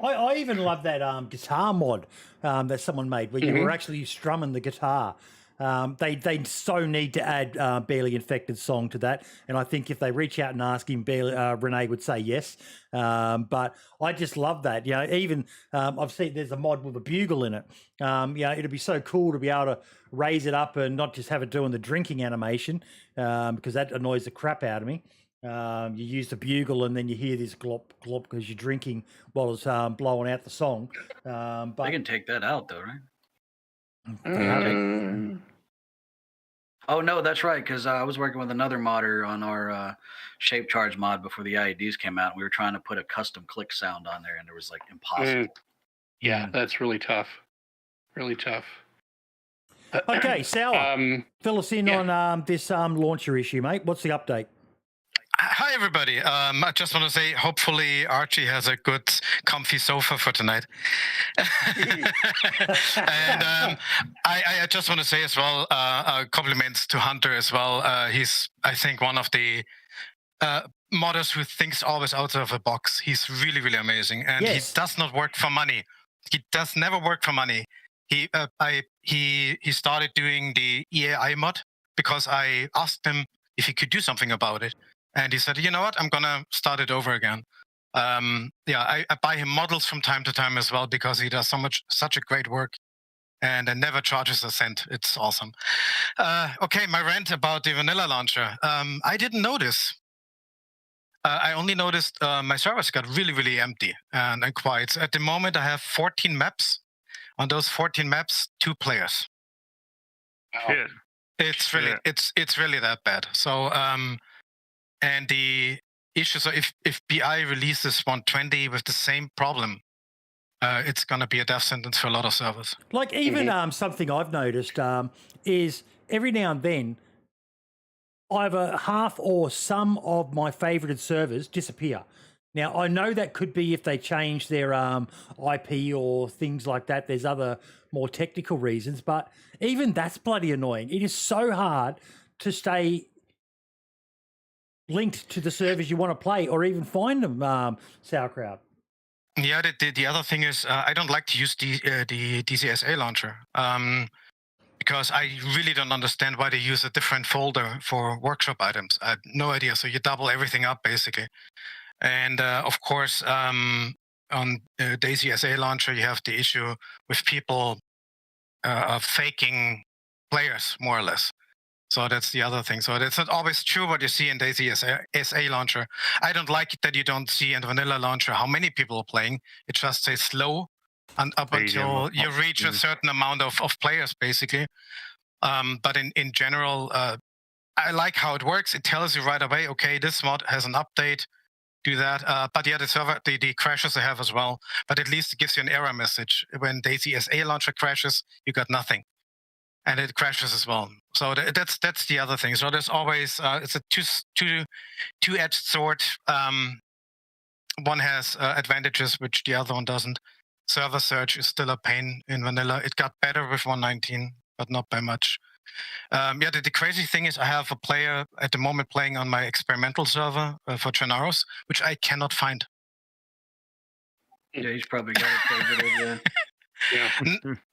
I even love that guitar mod that someone made where you were actually strumming the guitar. They so need to add Barely Infected song to that, and I think if they reach out and ask him, Renee would say yes. But I just love that. Even I've seen there's a mod with a bugle in it. It'd be so cool to be able to raise it up and not just have it doing the drinking animation because that annoys the crap out of me. You use the bugle and then you hear this glop glop because you're drinking while it's blowing out the song. But they can take that out though, right? Oh no, that's right. Because I was working with another modder on our shape charge mod before the IEDs came out. We were trying to put a custom click sound on there, and it was like impossible. Yeah, that's really tough. Really tough. Okay, Sour, fill us in on this launcher issue, mate. What's the update? Hi, everybody. I just want to say, hopefully Archie has a good, comfy sofa for tonight. And I just want to say as well, compliments to Hunter as well. He's, I think, one of the modders who thinks always out of a box. He's really, really amazing. And he does not work for money. He does never work for money. He started doing the EAI mod because I asked him if he could do something about it. And he said, you know what, I'm going to start it over again. I buy him models from time to time as well because he does such a great work and never charges a cent. It's awesome. Okay, my rant about the vanilla launcher. I didn't notice. I only noticed my servers got really, really empty and quiet. At the moment, I have 14 maps. On those 14 maps, 2 players. Shit. It's really, it's really that bad. So, and the issue, so if BI releases 120 with the same problem, it's going to be a death sentence for a lot of servers. Like even something I've noticed is every now and then, either half or some of my favorited servers disappear. Now, I know that could be if they change their IP or things like that. There's other more technical reasons, but even that's bloody annoying. It is so hard to stay linked to the servers you want to play or even find them, Sauerkraut. Yeah, the other thing is I don't like to use the DCSA launcher because I really don't understand why they use a different folder for workshop items. I have no idea. So you double everything up, basically. And of course, on the DayZ launcher, you have the issue with people faking players, more or less. So that's the other thing. So it's not always true what you see in DayZ SA launcher. I don't like it that you don't see in vanilla launcher how many people are playing. It just stays slow and up until you reach a certain amount of players, basically. But in general, I like how it works. It tells you right away, okay, this mod has an update. Do that. But yeah, the server, the crashes they have as well. But at least it gives you an error message. When DayZ SA launcher crashes, you got nothing. And it crashes as well. So that's the other thing. So there's always it's a two-edged sword. One has advantages which the other one doesn't. Server search is still a pain in vanilla. It got better with 119, but not by much. The crazy thing is I have a player at the moment playing on my experimental server for Trenaros, which I cannot find. Yeah, he's probably got it favorited.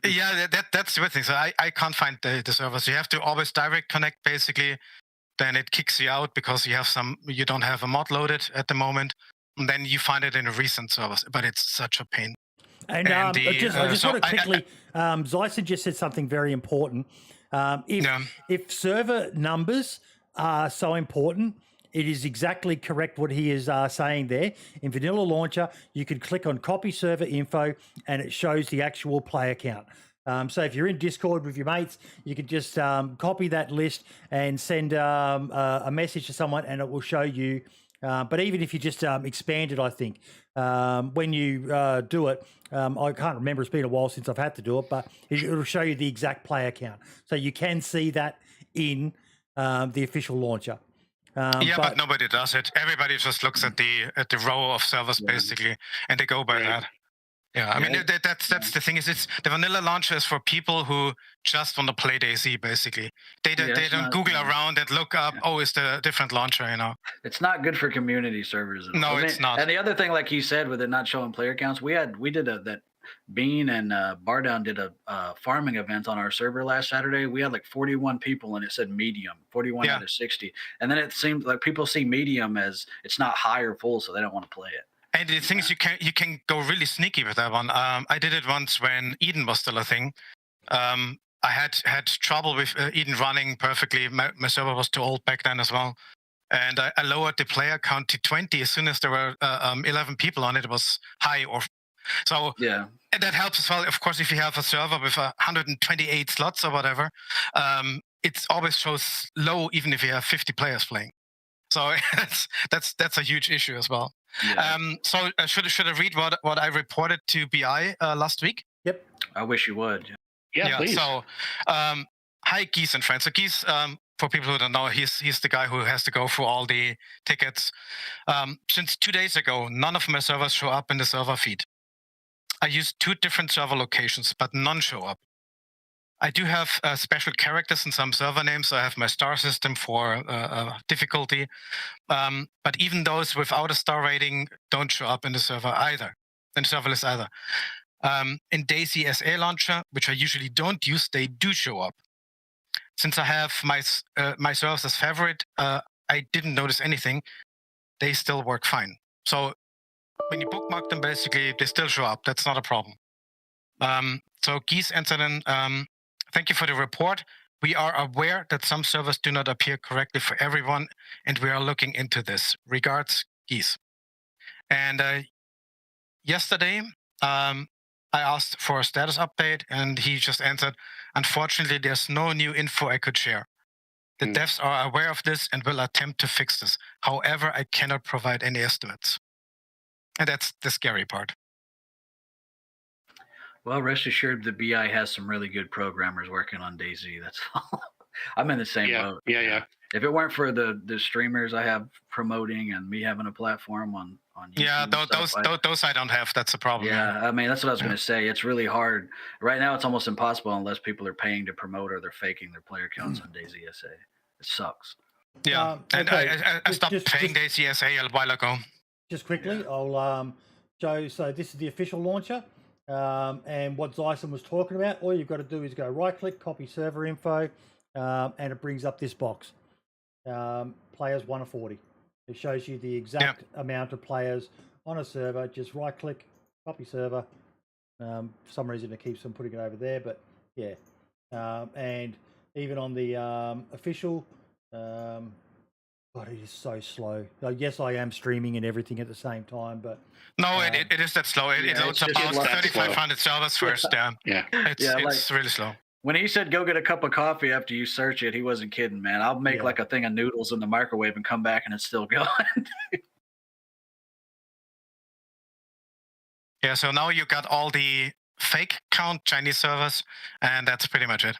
Yeah, that's the thing. So I can't find the server. So you have to always direct connect, basically. Then it kicks you out because you don't have a mod loaded at the moment. And then you find it in a recent server. But it's such a pain. And I just want to quickly, Zyson just said something very important. If server numbers are so important, it is exactly correct what he is saying there. In Vanilla Launcher, you can click on copy server info and it shows the actual player count. So if you're in Discord with your mates, you can just copy that list and send a message to someone and it will show you. But even if you just expand it, I think, when you do it, I can't remember, it's been a while since I've had to do it, but it'll show you the exact player count. So you can see that in the official launcher. But nobody does it. Everybody just looks at the row of servers basically, and they go by that. Yeah, I mean that's the thing is it's the vanilla launcher is for people who just want to play DayZ basically. They don't Google around and look up. Oh, it's the different launcher, you know. It's not good for community servers. No, it's not. And the other thing, like he said, with it not showing player counts, we did that. Bean and Bardown did a farming event on our server last Saturday. We had like 41 people, and it said medium, 41 out of 60. And then it seemed like people see medium as it's not high or full, so they don't want to play it. And the thing is, you can go really sneaky with that one. I did it once when Eden was still a thing. I had trouble with Eden running perfectly. My server was too old back then as well. And I lowered the player count to 20 as soon as there were 11 people on it. It was high so and that helps as well. Of course, if you have a server with 128 slots or whatever, it always shows low even if you have 50 players playing. So that's a huge issue as well. Yeah. So should I read what I reported to BI last week? Yep. I wish you would. Yeah, please. So, hi, Geese and friends. So Geese, for people who don't know, he's the guy who has to go through all the tickets. Since 2 days ago, none of my servers show up in the server feed. I use 2 different server locations, but none show up. I do have special characters in some server names. I have my star system for difficulty. But even those without a star rating don't show up in the server either, in the server list either. In DayZ SA launcher, which I usually don't use, they do show up. Since I have my servers as favorite, I didn't notice anything. They still work fine. So when you bookmark them, basically, they still show up. That's not a problem. So Geese answered in, thank you for the report. We are aware that some servers do not appear correctly for everyone, and we are looking into this. Regards, Geese. And yesterday, I asked for a status update, and he just answered, unfortunately, there's no new info I could share. The devs are aware of this and will attempt to fix this. However, I cannot provide any estimates. And that's the scary part. Well, rest assured, the BI has some really good programmers working on DayZ. That's all. I'm in the same boat. Yeah. If it weren't for the streamers I have promoting and me having a platform on YouTube. Yeah, those I don't have. That's the problem. Yeah, I mean, that's what I was going to say. It's really hard. Right now, it's almost impossible unless people are paying to promote or they're faking their player counts on DayZ SA. It sucks. Yeah, and I stopped paying DayZ SA a while ago. Just quickly, I'll show. So this is the official launcher. And what Zyson was talking about, all you've got to do is go right-click, copy server info, and it brings up this box. Players 1 of 40. It shows you the exact amount of players on a server. Just right-click, copy server. For some reason it keeps on putting it over there, but yeah. And even on the official, God, it is so slow. Yes, I am streaming and everything at the same time, but no, it is that slow. It loads about 3,500 servers first. It's really slow. When he said go get a cup of coffee after you search it, he wasn't kidding, man. I'll make like a thing of noodles in the microwave and come back and it's still going. Yeah, so now you got all the fake count Chinese servers, and that's pretty much it.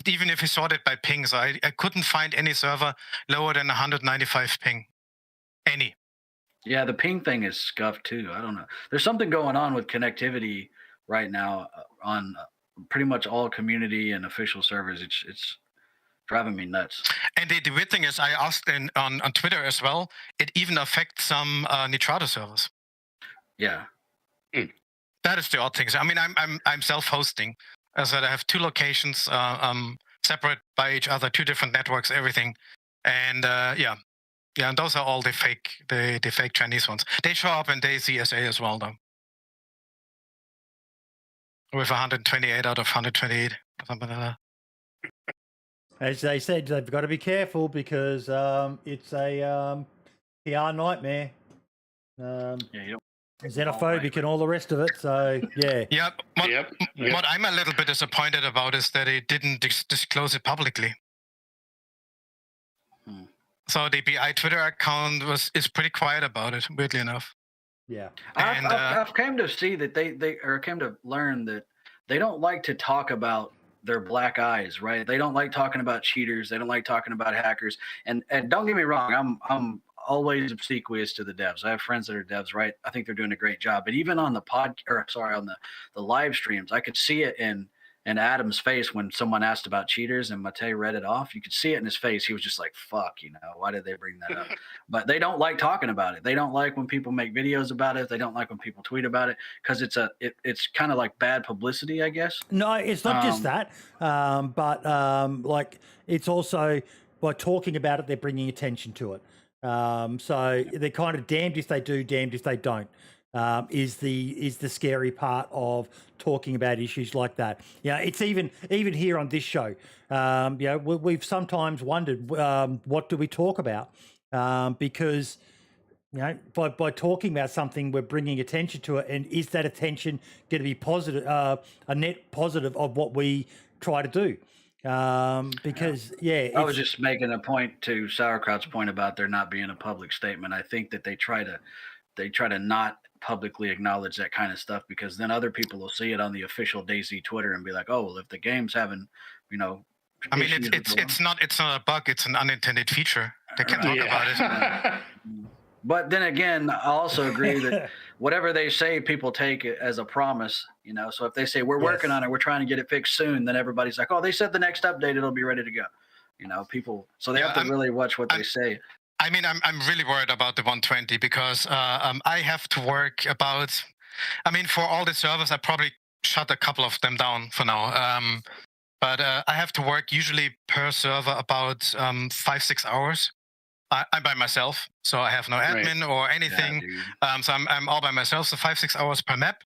Even if you sort it by ping, so I couldn't find any server lower than 195 ping. Any. Yeah, the ping thing is scuffed too. I don't know. There's something going on with connectivity right now on pretty much all community and official servers. It's driving me nuts. And the weird thing is, I asked on Twitter as well, it even affects some Nitrado servers. Yeah. That is the odd thing. I mean, I'm self-hosting. As I said, I have 2 locations separate by each other, 2 different networks, everything. And and those are all the fake Chinese ones. They show up in DayZ SA as well, though. With 128 out of 128, something like that. As they said, they've got to be careful because it's a PR nightmare. Xenophobic and all the rest of it. So yeah. What I'm a little bit disappointed about is that it didn't disclose it publicly. So the BI Twitter account is pretty quiet about it, weirdly enough. Yeah, I've come to see that they came to learn that they don't like to talk about their black eyes, right? They don't like talking about cheaters. They don't like talking about hackers. And don't get me wrong, I'm always obsequious to the devs. I have friends that are devs, right? I think they're doing a great job. But even on the on the live streams, I could see it in Adam's face when someone asked about cheaters and Matei read it off. You could see it in his face. He was just like, fuck, why did they bring that up? But they don't like talking about it. They don't like when people make videos about it. They don't like when people tweet about it because it's kind of like bad publicity, I guess. No, it's not just that. But like it's also by talking about it, they're bringing attention to it. So they're kind of damned if they do, damned if they don't. Is the scary part of talking about issues like that. Yeah, it's even here on this show. We've sometimes wondered what do we talk about because by talking about something we're bringing attention to it, and is that attention going to be positive, a net positive of what we try to do? Because I was just making a point to Sauerkraut's point about there not being a public statement. I think that they try to not publicly acknowledge that kind of stuff because then other people will see it on the official DayZ Twitter and be like, oh, well, if the game's having, I mean, it's not a bug, it's an unintended feature. They can talk about it. But then again, I also agree that whatever they say, people take it as a promise, So if they say we're working on it, we're trying to get it fixed soon, then everybody's like, oh, they said the next update it'll be ready to go. People, so they have to really watch what they say. I mean, I'm really worried about the 120 because I have to work about. I mean, for all the servers, I probably shut a couple of them down for now. But I have to work usually per server about 5-6 hours. I'm by myself, so I have no admin or anything. So I'm all by myself. So 5-6 hours per map,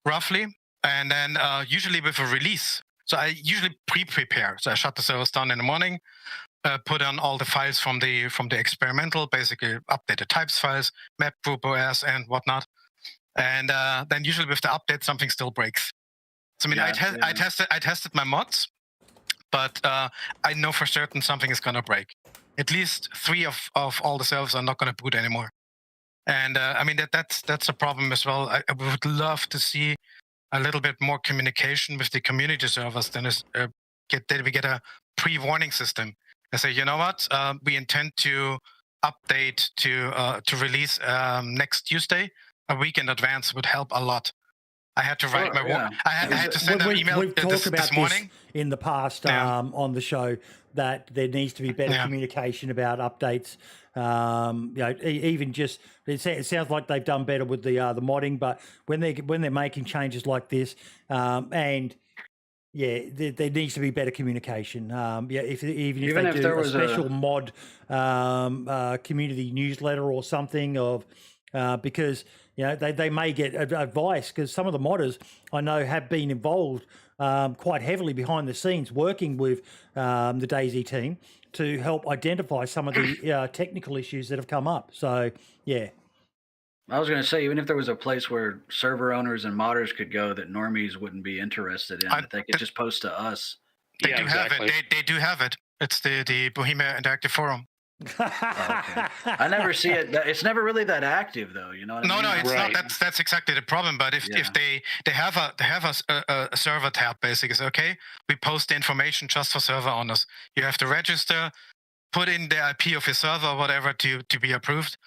roughly, and then usually with a release. So I usually prepare. So I shut the servers down in the morning. Put on all the files from the experimental, basically update the types files, map, group OS, and whatnot. And then usually with the update, something still breaks. So I mean, I tested my mods, but I know for certain something is gonna break. At least 3 of all the servers are not gonna boot anymore. And I mean that's a problem as well. I would love to see a little bit more communication with the community servers. Then we get a pre-warning system. I say, you know what? We intend to update to release next Tuesday. A week in advance would help a lot. I had to write I had to send an email We've talked about this morning. This in the past on the show that there needs to be better communication about updates. Even just it sounds like they've done better with the modding, but when they're making changes like this, and there needs to be better communication. If they do a special mod community newsletter or something of because they may get advice because some of the modders I know have been involved quite heavily behind the scenes working with the DayZ team to help identify some of the technical issues that have come up. So I was going to say, even if there was a place where server owners and modders could go that normies wouldn't be interested in, that they could just post to us. They do have it. They do have it. It's the Bohemia Interactive Forum. Okay. I never see it. It's never really that active, though. You know what I mean? No, it's not. That's exactly the problem. But if they have a server tab, basically, it's okay. We post the information just for server owners. You have to register, put in the IP of your server or whatever to be approved.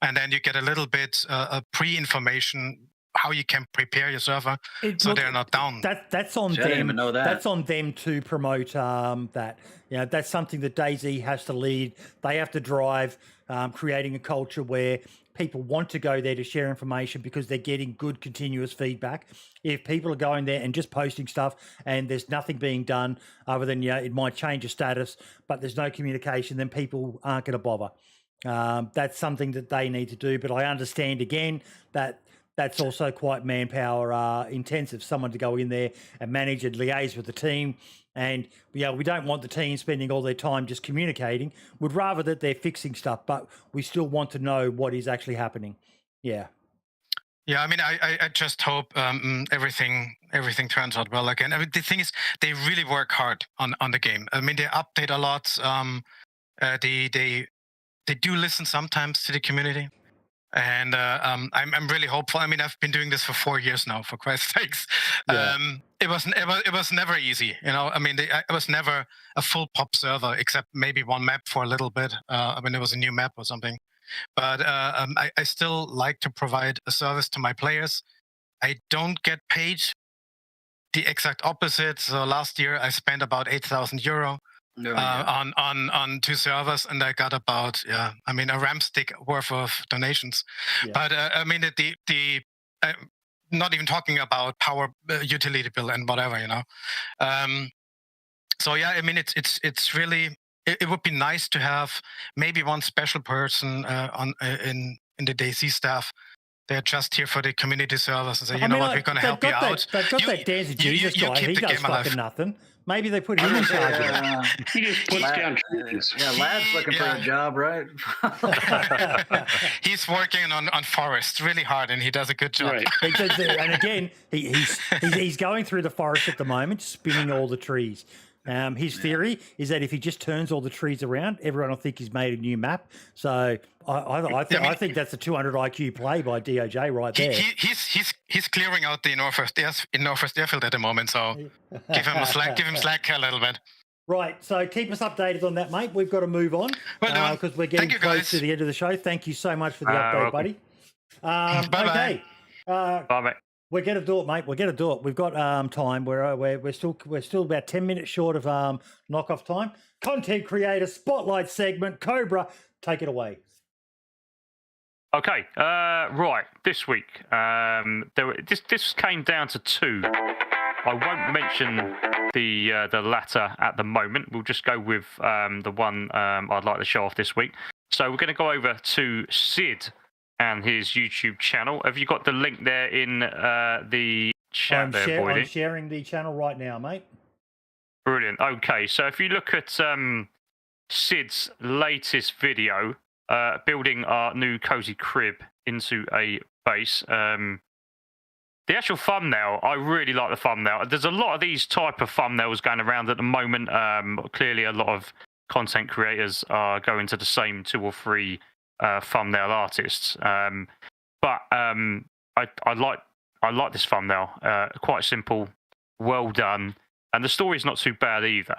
And then you get a little bit pre-information how you can prepare your server so they're not down. That's on them. I didn't even know that. That's on them to promote that. That's something that DayZ has to lead. They have to drive creating a culture where people want to go there to share information because they're getting good continuous feedback. If people are going there and just posting stuff and there's nothing being done other than it might change a status, but there's no communication, then people aren't going to bother. That's something that they need to do, but I understand again that that's also quite manpower intensive, someone to go in there and manage and liaise with the team. And we don't want the team spending all their time just communicating. We'd rather that they're fixing stuff, but we still want to know what is actually happening. Yeah, I mean, I just hope everything turns out well again. I mean, the thing is, they really work hard on the game. I mean, they update a lot. They do listen sometimes to the community. And I'm really hopeful. I mean, I've been doing this for 4 years now, for Christ's sakes. Yeah. It was never easy, you know. I mean, it was never a full pop server, except maybe one map for a little bit. When it was a new map or something. But I still like to provide a service to my players. I don't get paid. The exact opposite. So last year I spent about €8,000 on 2 servers, and I got about a RAM stick worth of donations. Yeah. But I mean the not even talking about power utility bill and whatever, you know. So yeah, I mean it's really it would be nice to have maybe one special person in the DayZ staff. They're just here for the community service and say, you know what, we're going to help you out. They've got that Dance of Jesus guy. He does fucking nothing. Maybe they put him in charge of it. He just puts down trees. Yeah, Lad's looking for a job, right? He's working on forest really hard, and he does a good job. Right. And again, he's going through the forest at the moment, spinning all the trees. His theory is that if he just turns all the trees around, everyone will think he's made a new map. So I think that's a 200 IQ play by DOJ right there. He's clearing out the Northwest Airfield at the moment, so give him slack a little bit. Right, so keep us updated on that, mate. We've got to move on because we're getting close to the end of the show. Thank you so much for the update, buddy. Bye-bye. Okay. Bye, mate. We're going to do it, mate. We're going to do it. We've got time. We're still about 10 minutes short of knockoff time. Content creator spotlight segment. Cobra, take it away. Okay, right. This week, this came down to 2. I won't mention the latter at the moment. We'll just go with the one I'd like to show off this week. So we're going to go over to Sid and his YouTube channel. Have you got the link there in the chat Boydie? I'm sharing the channel right now, mate. Brilliant. Okay, so if you look at Sid's latest video, building our new cozy crib into a base, the actual thumbnail, I really like the thumbnail. There's a lot of these type of thumbnails going around at the moment. Clearly, a lot of content creators are going to the same 2 or 3 thumbnail artists, but I like this thumbnail. Quite simple, well done, and the story's not too bad either.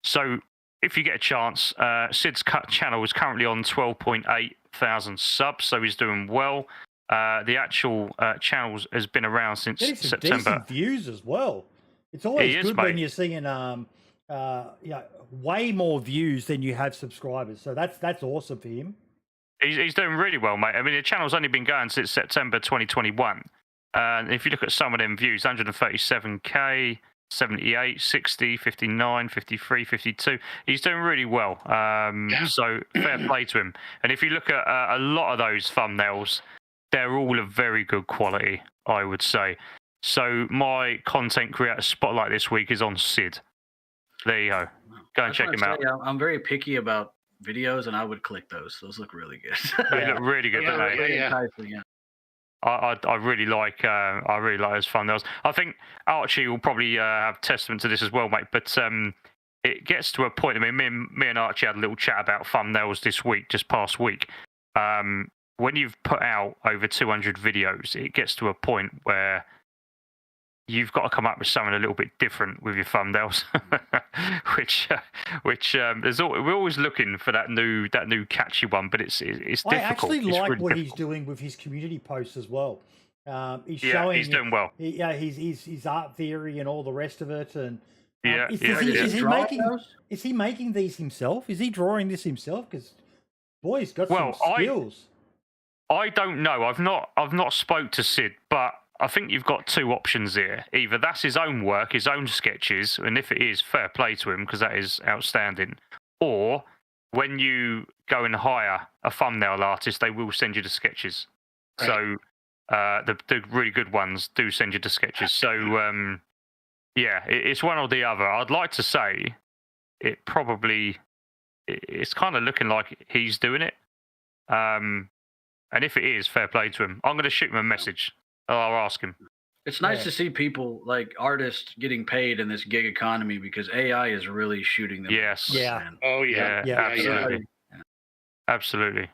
So if you get a chance, Sid's channel is currently on 12.8 thousand subs, so he's doing well. The actual channel has been around since September. Decent views as well. It's always good when you're seeing way more views than you have subscribers. So that's awesome for him. He's doing really well, mate. I mean, the channel's only been going since September 2021. And if you look at some of them views, 137k, 78, 60, 59, 53, 52. He's doing really well. So fair play to him. And if you look at a lot of those thumbnails, they're all of very good quality, I would say. So my content creator spotlight this week is on Sid. There you go. Go and check him out. I'm very picky about videos, and I would click those. Those look really good. They look really good, don't they? Yeah. I really like those thumbnails. I think Archie will probably have testament to this as well, mate. But it gets to a point. I mean, me and Archie had a little chat about thumbnails this week, just past week. When you've put out over 200 videos, it gets to a point where you've got to come up with something a little bit different with your thumbnails, which we're always looking for that new catchy one, but it's difficult. I actually like what difficult. He's doing with his community posts as well. He's doing well. His art theory and all the rest of it, and is he making these himself? Is he drawing this himself? Because boy, he's got some skills. I don't know. I've not spoke to Sid, but I think you've got 2 options here. Either that's his own work, his own sketches, and if it is, fair play to him because that is outstanding. Or when you go and hire a thumbnail artist, they will send you the sketches. Right. So the really good ones do send you the sketches. So it's one or the other. I'd like to say it's kind of looking like he's doing it. And if it is, fair play to him. I'm going to shoot him a message. I'll ask him. It's nice to see people like artists getting paid in this gig economy because AI is really shooting them. Yes. Yeah. Man. Oh yeah. Yeah. Absolutely. Absolutely.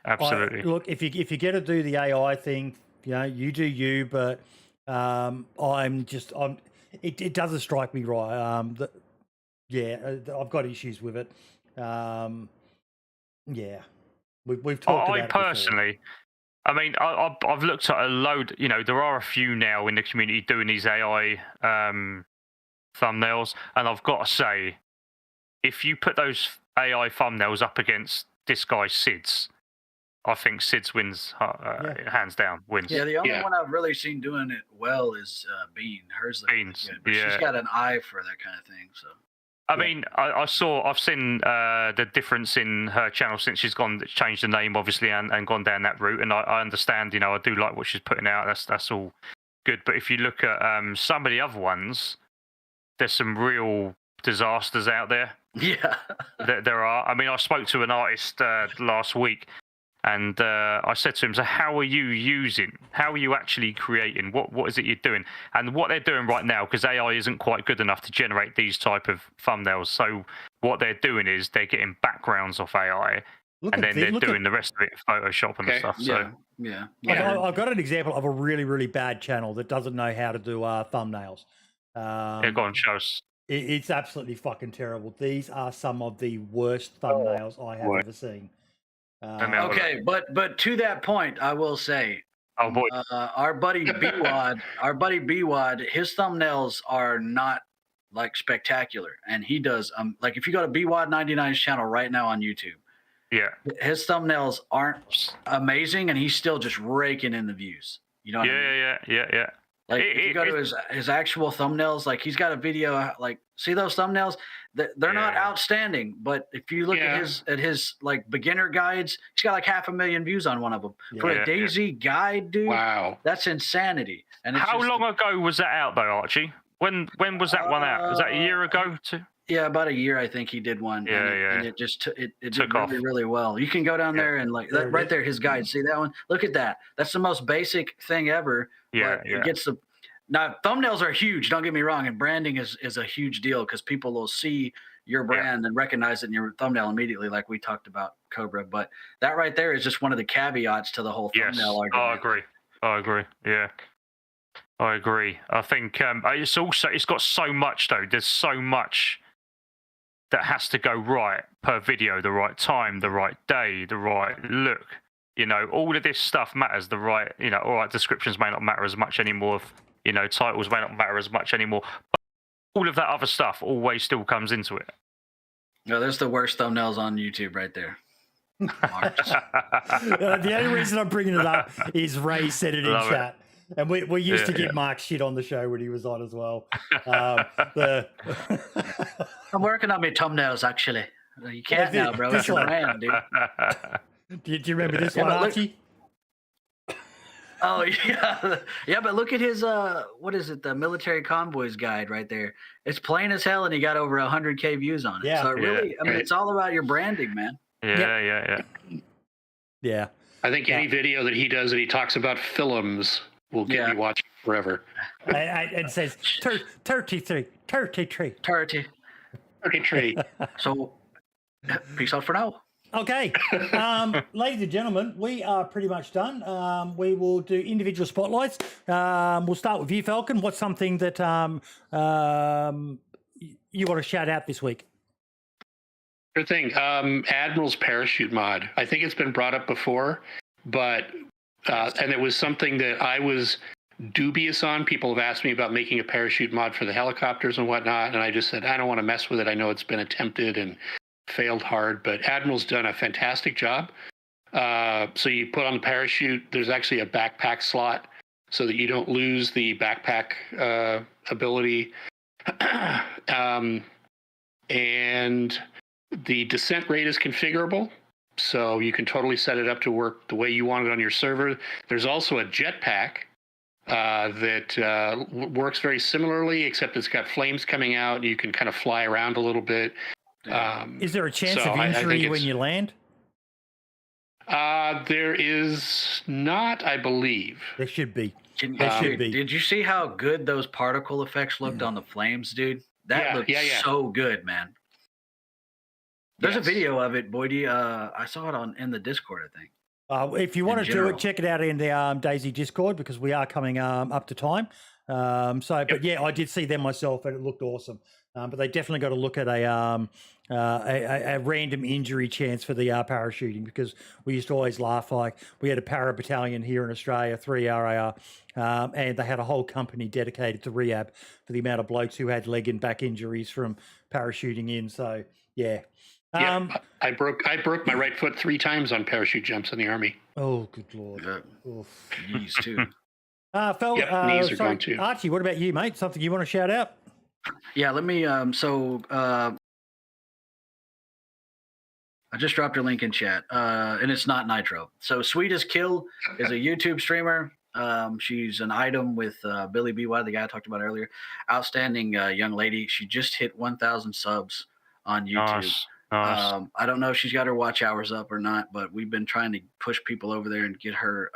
Look, if you get to do the AI thing, you do you, but it doesn't strike me right. I've got issues with it. We've talked about it personally, I mean, I've looked at a load. There are a few now in the community doing these AI thumbnails, and I've got to say, if you put those AI thumbnails up against this guy Sid's, I think Sid's wins, hands down wins. Yeah, the only one I've really seen doing it well is Bean. Hers Beans, good, but she's got an eye for that kind of thing. So, I mean, I've seen the difference in her channel since she's changed the name, obviously, and gone down that route. And I understand, I do like what she's putting out. That's all good. But if you look at some of the other ones, there's some real disasters out there. Yeah, there are. I mean, I spoke to an artist last week. And I said to him, so how are you actually creating? What is it you're doing? And what they're doing right now, because AI isn't quite good enough to generate these type of thumbnails. So what they're doing is they're getting backgrounds off AI, and then they're doing the rest of it in Photoshop and stuff. So yeah. I've got an example of a really, really bad channel that doesn't know how to do thumbnails. Go on, show us. It's absolutely fucking terrible. These are some of the worst thumbnails I have ever seen. Okay, but to that point, I will say, our buddy B-Wad, his thumbnails are not like spectacular, and he does like if you go to B-Wad 99's channel right now on YouTube, his thumbnails aren't amazing, and he's still just raking in the views. You know? What I mean? Yeah. Like if you go to his actual thumbnails, like he's got a video, like see those thumbnails? They're not outstanding, but if you look at his like beginner guides, he's got like 500,000 views on one of them. For a DayZ guide, dude, wow, that's insanity. And how long ago was that out though, Archie? When was that one out? Was that a year ago too? Yeah, about a year I think he did one. And it just it did really, really well. You can go down there and like that, right there, his guide. See that one? Look at that. That's the most basic thing ever. It gets the. Now, thumbnails are huge, don't get me wrong, and branding is a huge deal because people will see your brand and recognize it in your thumbnail immediately, like we talked about Cobra. But that right there is just one of the caveats to the whole thumbnail argument. I agree. Yeah, I agree. I think it's got so much, though. There's so much that has to go right per video, the right time, the right day, the right look. All of this stuff matters. All right, descriptions may not matter as much anymore. Titles may not matter as much anymore. But all of that other stuff always still comes into it. No, there's the worst thumbnails on YouTube right there. The only reason I'm bringing it up is Ray said it in chat. And we used to get Mark shit on the show when he was on as well. I'm working on my thumbnails, actually. You can't now, bro. It's your brand, dude. Do you remember this one, Archie? Oh yeah, but look at his what is it? The military convoys guide right there. It's plain as hell, and he got over 100K views on it. Yeah, so really, I mean, it's all about your branding, man. Yeah. I think any video that he does that he talks about films will get me watching forever. It says 33. So, peace out for now. Okay, ladies and gentlemen, we are pretty much done. We will do individual spotlights. We'll start with you, Falcon. What's something that you want to shout out this week? Sure thing. Admiral's parachute mod. I think it's been brought up before, but and it was something that I was dubious on. People have asked me about making a parachute mod for the helicopters and whatnot, and I just said I don't want to mess with it. I know it's been attempted and failed hard, but Admiral's done a fantastic job. So you put on the parachute, there's actually a backpack slot so that you don't lose the backpack ability. And the descent rate is configurable, so you can totally set it up to work the way you want it on your server. There's also a jetpack that works very similarly, except it's got flames coming out and you can kind of fly around a little bit. Is there a chance of injury when you land? There is not, I believe. There should be. Did you see how good those particle effects looked on the flames, dude? That looked so good, man. There's a video of it, Boydie. I saw it in the Discord, I think. If you want to do it, check it out in the DayZ Discord because we are coming up to time. But yeah, I did see them myself and it looked awesome. But they definitely got to look at a random injury chance for the parachuting because we used to always laugh like we had a para battalion here in Australia, 3 RAR, and they had a whole company dedicated to rehab for the amount of blokes who had leg and back injuries from parachuting in. So yeah. I broke my right foot 3 times on parachute jumps in the Army. Oh, good Lord. Knees too. Knees are gone too. Archie, what about you, mate? Something you want to shout out? Yeah, let me. I just dropped her link in chat, and it's not Nitro. So Sweet as Kill is a YouTube streamer. She's an item with Billy BY, the guy I talked about earlier. Outstanding young lady. She just hit 1,000 subs on YouTube. Nice. I don't know if she's got her watch hours up or not, but we've been trying to push people over there and get her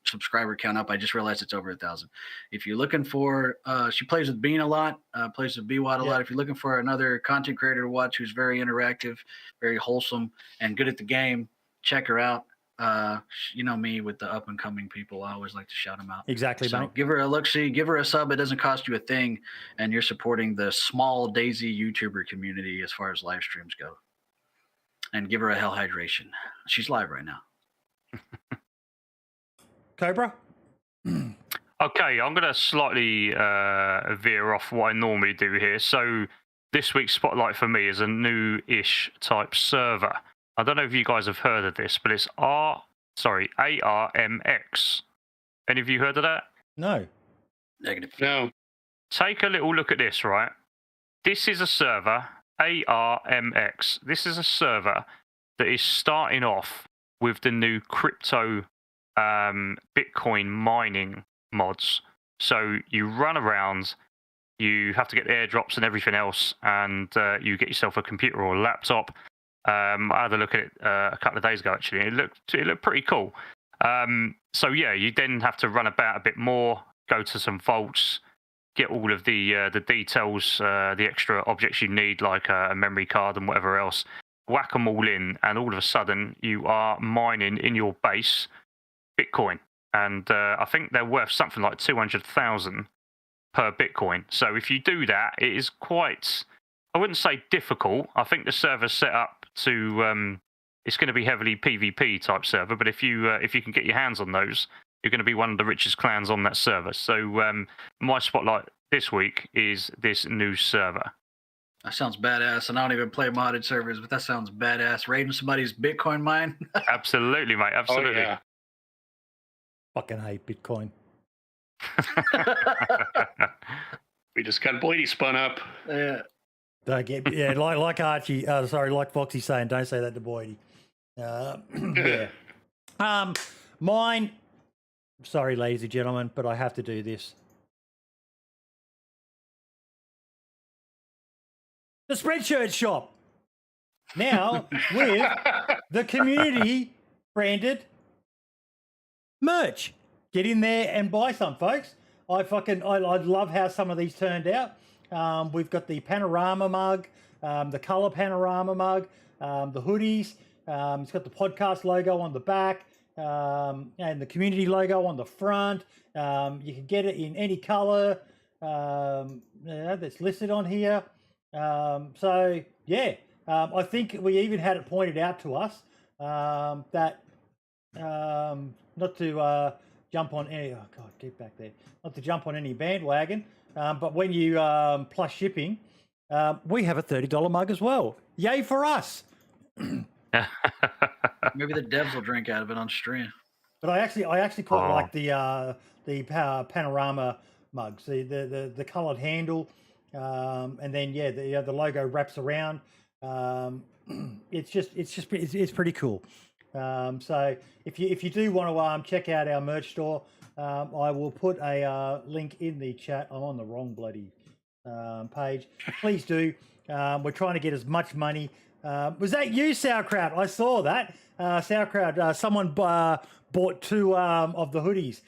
subscriber count up. I just realized it's over 1,000. If you're looking for, she plays with Bean a lot, plays with BWAT a lot. If you're looking for another content creator to watch who's very interactive, very wholesome, and good at the game, check her out. You know me with the up and coming people. I always like to shout them out. Exactly, so mate. Give her a look-see, give her a sub. It doesn't cost you a thing, and you're supporting the small DayZ YouTuber community as far as live streams go. And give her a hell hydration. She's live right now. Cobra? Okay, I'm going to slightly veer off what I normally do here. So this week's spotlight for me is a new-ish type server. I don't know if you guys have heard of this, but it's ARMX. Any of you heard of that? No. Negative. No. Take a little look at this, right? This is a server, ARMX. This is a server that is starting off with the new crypto Bitcoin mining mods. So you run around, you have to get airdrops and everything else, and you get yourself a computer or a laptop. I had a look at it a couple of days ago, actually. It looked pretty cool. So yeah, you then have to run about a bit more, go to some vaults, get all of the details, the extra objects you need, like a memory card and whatever else. Whack them all in, and all of a sudden you are mining in your base Bitcoin. And I think they're worth something like 200,000 per Bitcoin. So if you do that, it is quite, I wouldn't say difficult. I think the server's set up to it's going to be heavily PvP type server, but if you can get your hands on those, you're going to be one of the richest clans on that server. So my spotlight this week is this new server. That sounds badass, and I don't even play modded servers, but that sounds badass. Raiding somebody's Bitcoin mine? Absolutely, mate. Absolutely. Oh, yeah. Fucking hate Bitcoin. We just got Boydie spun up. Yeah. Don't get like Archie. Like Foxy's saying, don't say that to Boydie. Yeah. Mine. Sorry, ladies and gentlemen, but I have to do this. The Spreadshirt shop. Now with the community branded merch. Get in there and buy some, folks. I love how some of these turned out. We've got the panorama mug, the color panorama mug, the hoodies. It's got the podcast logo on the back, and the community logo on the front. You can get it in any color that's listed on here. I think we even had it pointed out to us that not to jump on any. Oh God, get back there! Not to jump on any bandwagon. But when you plus shipping, we have a $30 mug as well. Yay for us! Maybe the devs will drink out of it on stream. But I actually quite like the panorama mugs, the coloured handle, and then the logo wraps around. It's pretty cool. So if you do want to check out our merch store. I will put a link in the chat. I'm on the wrong bloody page. Please do. We're trying to get as much money. Was that you, Sauerkraut? I saw that. Sauerkraut, someone bought 2 of the hoodies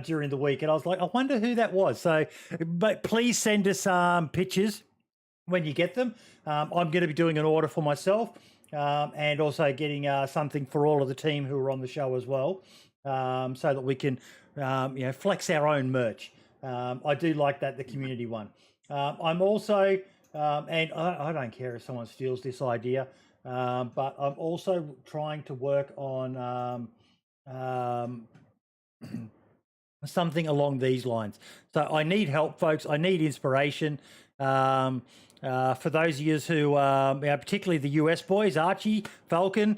during the week. And I was like, I wonder who that was. So, but please send us pictures when you get them. I'm going to be doing an order for myself and also getting something for all of the team who are on the show as well, so that we can flex our own merch. I do like that, the community one. I'm also, and I don't care if someone steals this idea, but I'm also trying to work on something along these lines. So I need help, folks. I need inspiration. For those of you who, particularly the US boys, Archie, Falcon,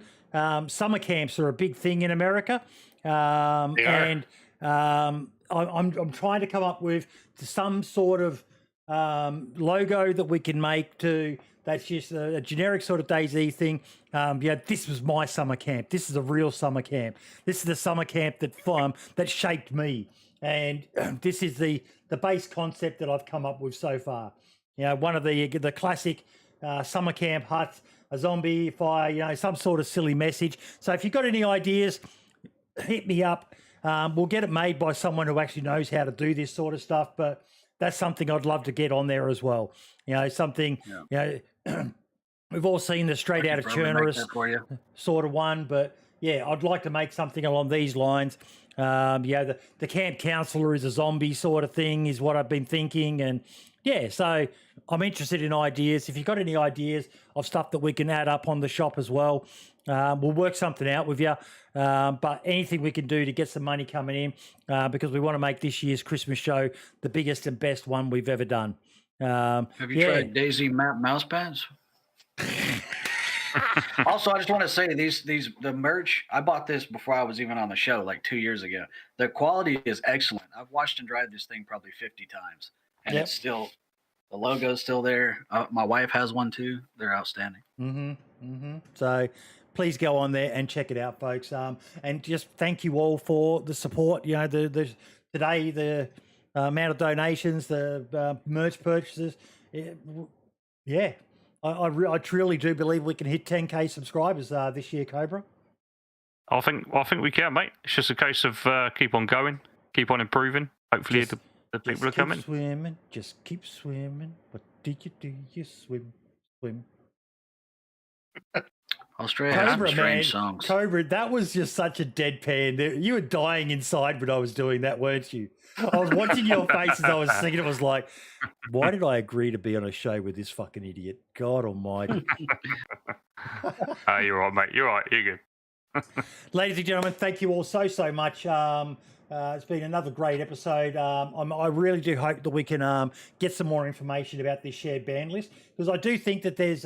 summer camps are a big thing in America. And I'm trying to come up with some sort of logo that we can make that's just a generic sort of DayZ thing. This was my summer camp. This is a real summer camp. This is the summer camp that shaped me. And this is the base concept that I've come up with so far. One of the classic summer camp huts, a zombie fire, some sort of silly message. So if you've got any ideas, hit me up. We'll get it made by someone who actually knows how to do this sort of stuff. But that's something I'd love to get on there as well. Something, we've all seen the straight out of Chernarus sort of one, but yeah, I'd like to make something along these lines. The camp counselor is a zombie sort of thing is what I've been thinking. And yeah, so I'm interested in ideas. If you've got any ideas of stuff that we can add up on the shop as well, we'll work something out with you. But anything we can do to get some money coming in, because we want to make this year's Christmas show the biggest and best one we've ever done. Have you tried DayZ mouse pads? Also, I just want to say the merch, I bought this before I was even on the show, like 2 years ago. The quality is excellent. I've washed and dried this thing probably 50 times, and it's still, the logo's still there. My wife has one too. They're outstanding. So please go on there and check it out, folks. And just thank you all for the support. Today the amount of donations, the merch purchases. I truly do believe we can hit 10K subscribers this year, Cobra. I think we can, mate. It's just a case of keep on going, keep on improving. Hopefully the people are coming. Just keep swimming. What do? You swim. Australia, Cobra, strange songs. Cobra, that was just such a deadpan. You were dying inside when I was doing that, weren't you? I was watching your faces. I was thinking, it was like, why did I agree to be on a show with this fucking idiot? God almighty. You're right, mate. You're right. You're good. Ladies and gentlemen, thank you all so much. It's been another great episode. I really do hope that we can get some more information about this shared ban list, because I do think that there's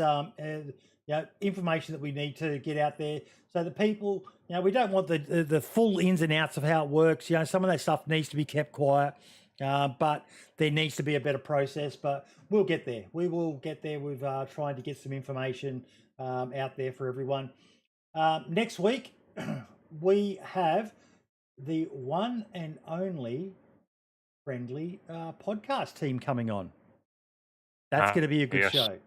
information that we need to get out there so that people, we don't want the full ins and outs of how it works. Some of that stuff needs to be kept quiet, but there needs to be a better process. But we'll get there. We will get there with trying to get some information out there for everyone. Next week, we have the one and only friendly podcast team coming on. That's going to be a good show.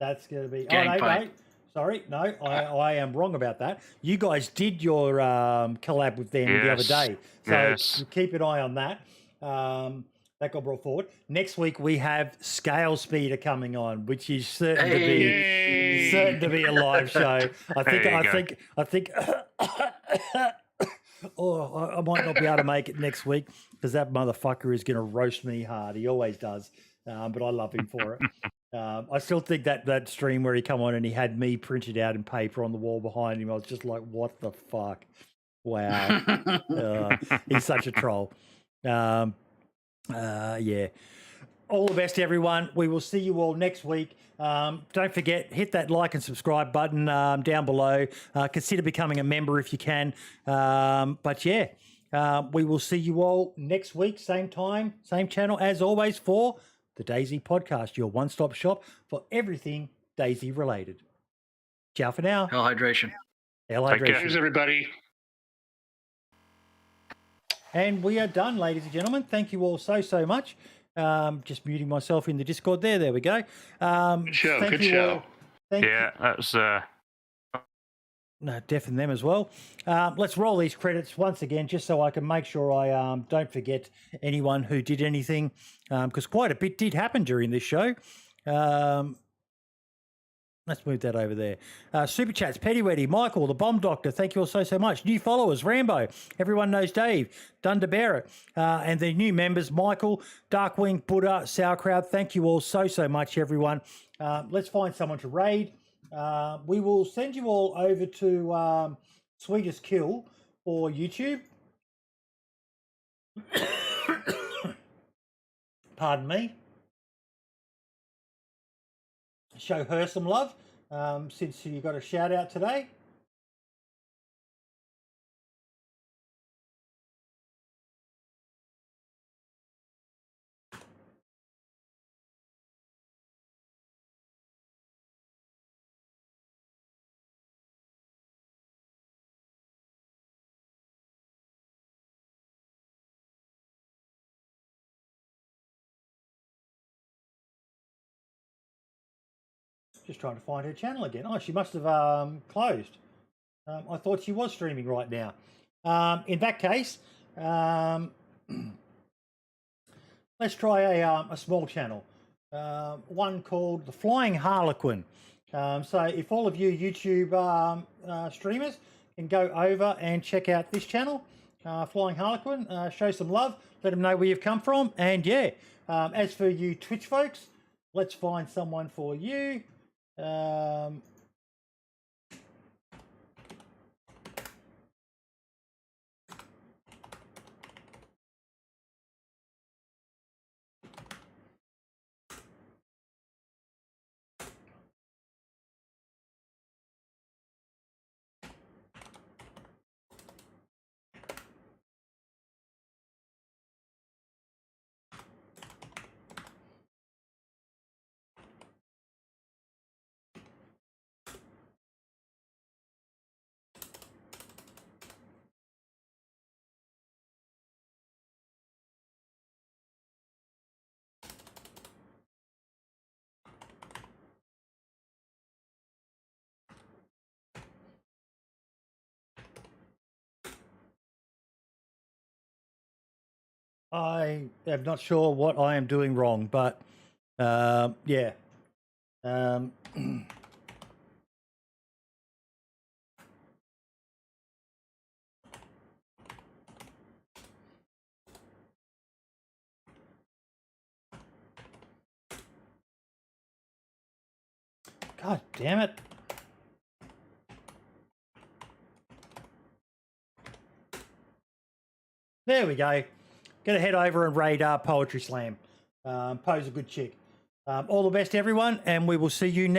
That's going to be... No. Sorry, no, I am wrong about that. You guys did your collab with them the other day. So keep an eye on that. That got brought forward. Next week, we have Scale Speeder coming on, which is certain to be a live show. I think I might not be able to make it next week because that motherfucker is going to roast me hard. He always does, but I love him for it. I still think that stream where he come on and he had me printed out in paper on the wall behind him, I was just like, what the fuck? Wow. He's such a troll. Yeah. All the best, everyone. We will see you all next week. Don't forget, hit that like and subscribe button down below. Consider becoming a member if you can. But yeah, we will see you all next week, same time, same channel, as always, for the DayZ Podcast, your one-stop shop for everything DayZ related. Ciao for now. Hell hydration. Cheers, everybody. And we are done, ladies and gentlemen. Thank you all so much. Just muting myself in the Discord there. There we go. Good show. That was... No, deafen them as well. Let's roll these credits once again, just so I can make sure I don't forget anyone who did anything, because quite a bit did happen during this show. Let's move that over there. Super chats, Petty Weddy, Michael, the Bomb Doctor, thank you all so much. New followers, Rambo, everyone knows Dave, Dunder Barrett, and the new members, Michael, Darkwing, Buddha, Sauerkraut, thank you all so much, everyone. Let's find someone to raid. We will send you all over to Sweetest Kill for YouTube. Pardon me. Show her some love since you got a shout out today. Just trying to find her channel again. Oh, she must have closed. I thought she was streaming right now. In that case, let's try a small channel. One called The Flying Harlequin. So if all of you YouTube streamers can go over and check out this channel, Flying Harlequin, show some love, let them know where you've come from. And yeah, as for you Twitch folks, let's find someone for you. I am not sure what I am doing wrong, but yeah. God damn it. There we go. Gonna head over and raid Poetry Slam. Po's a good chick. All the best, everyone, and we will see you next.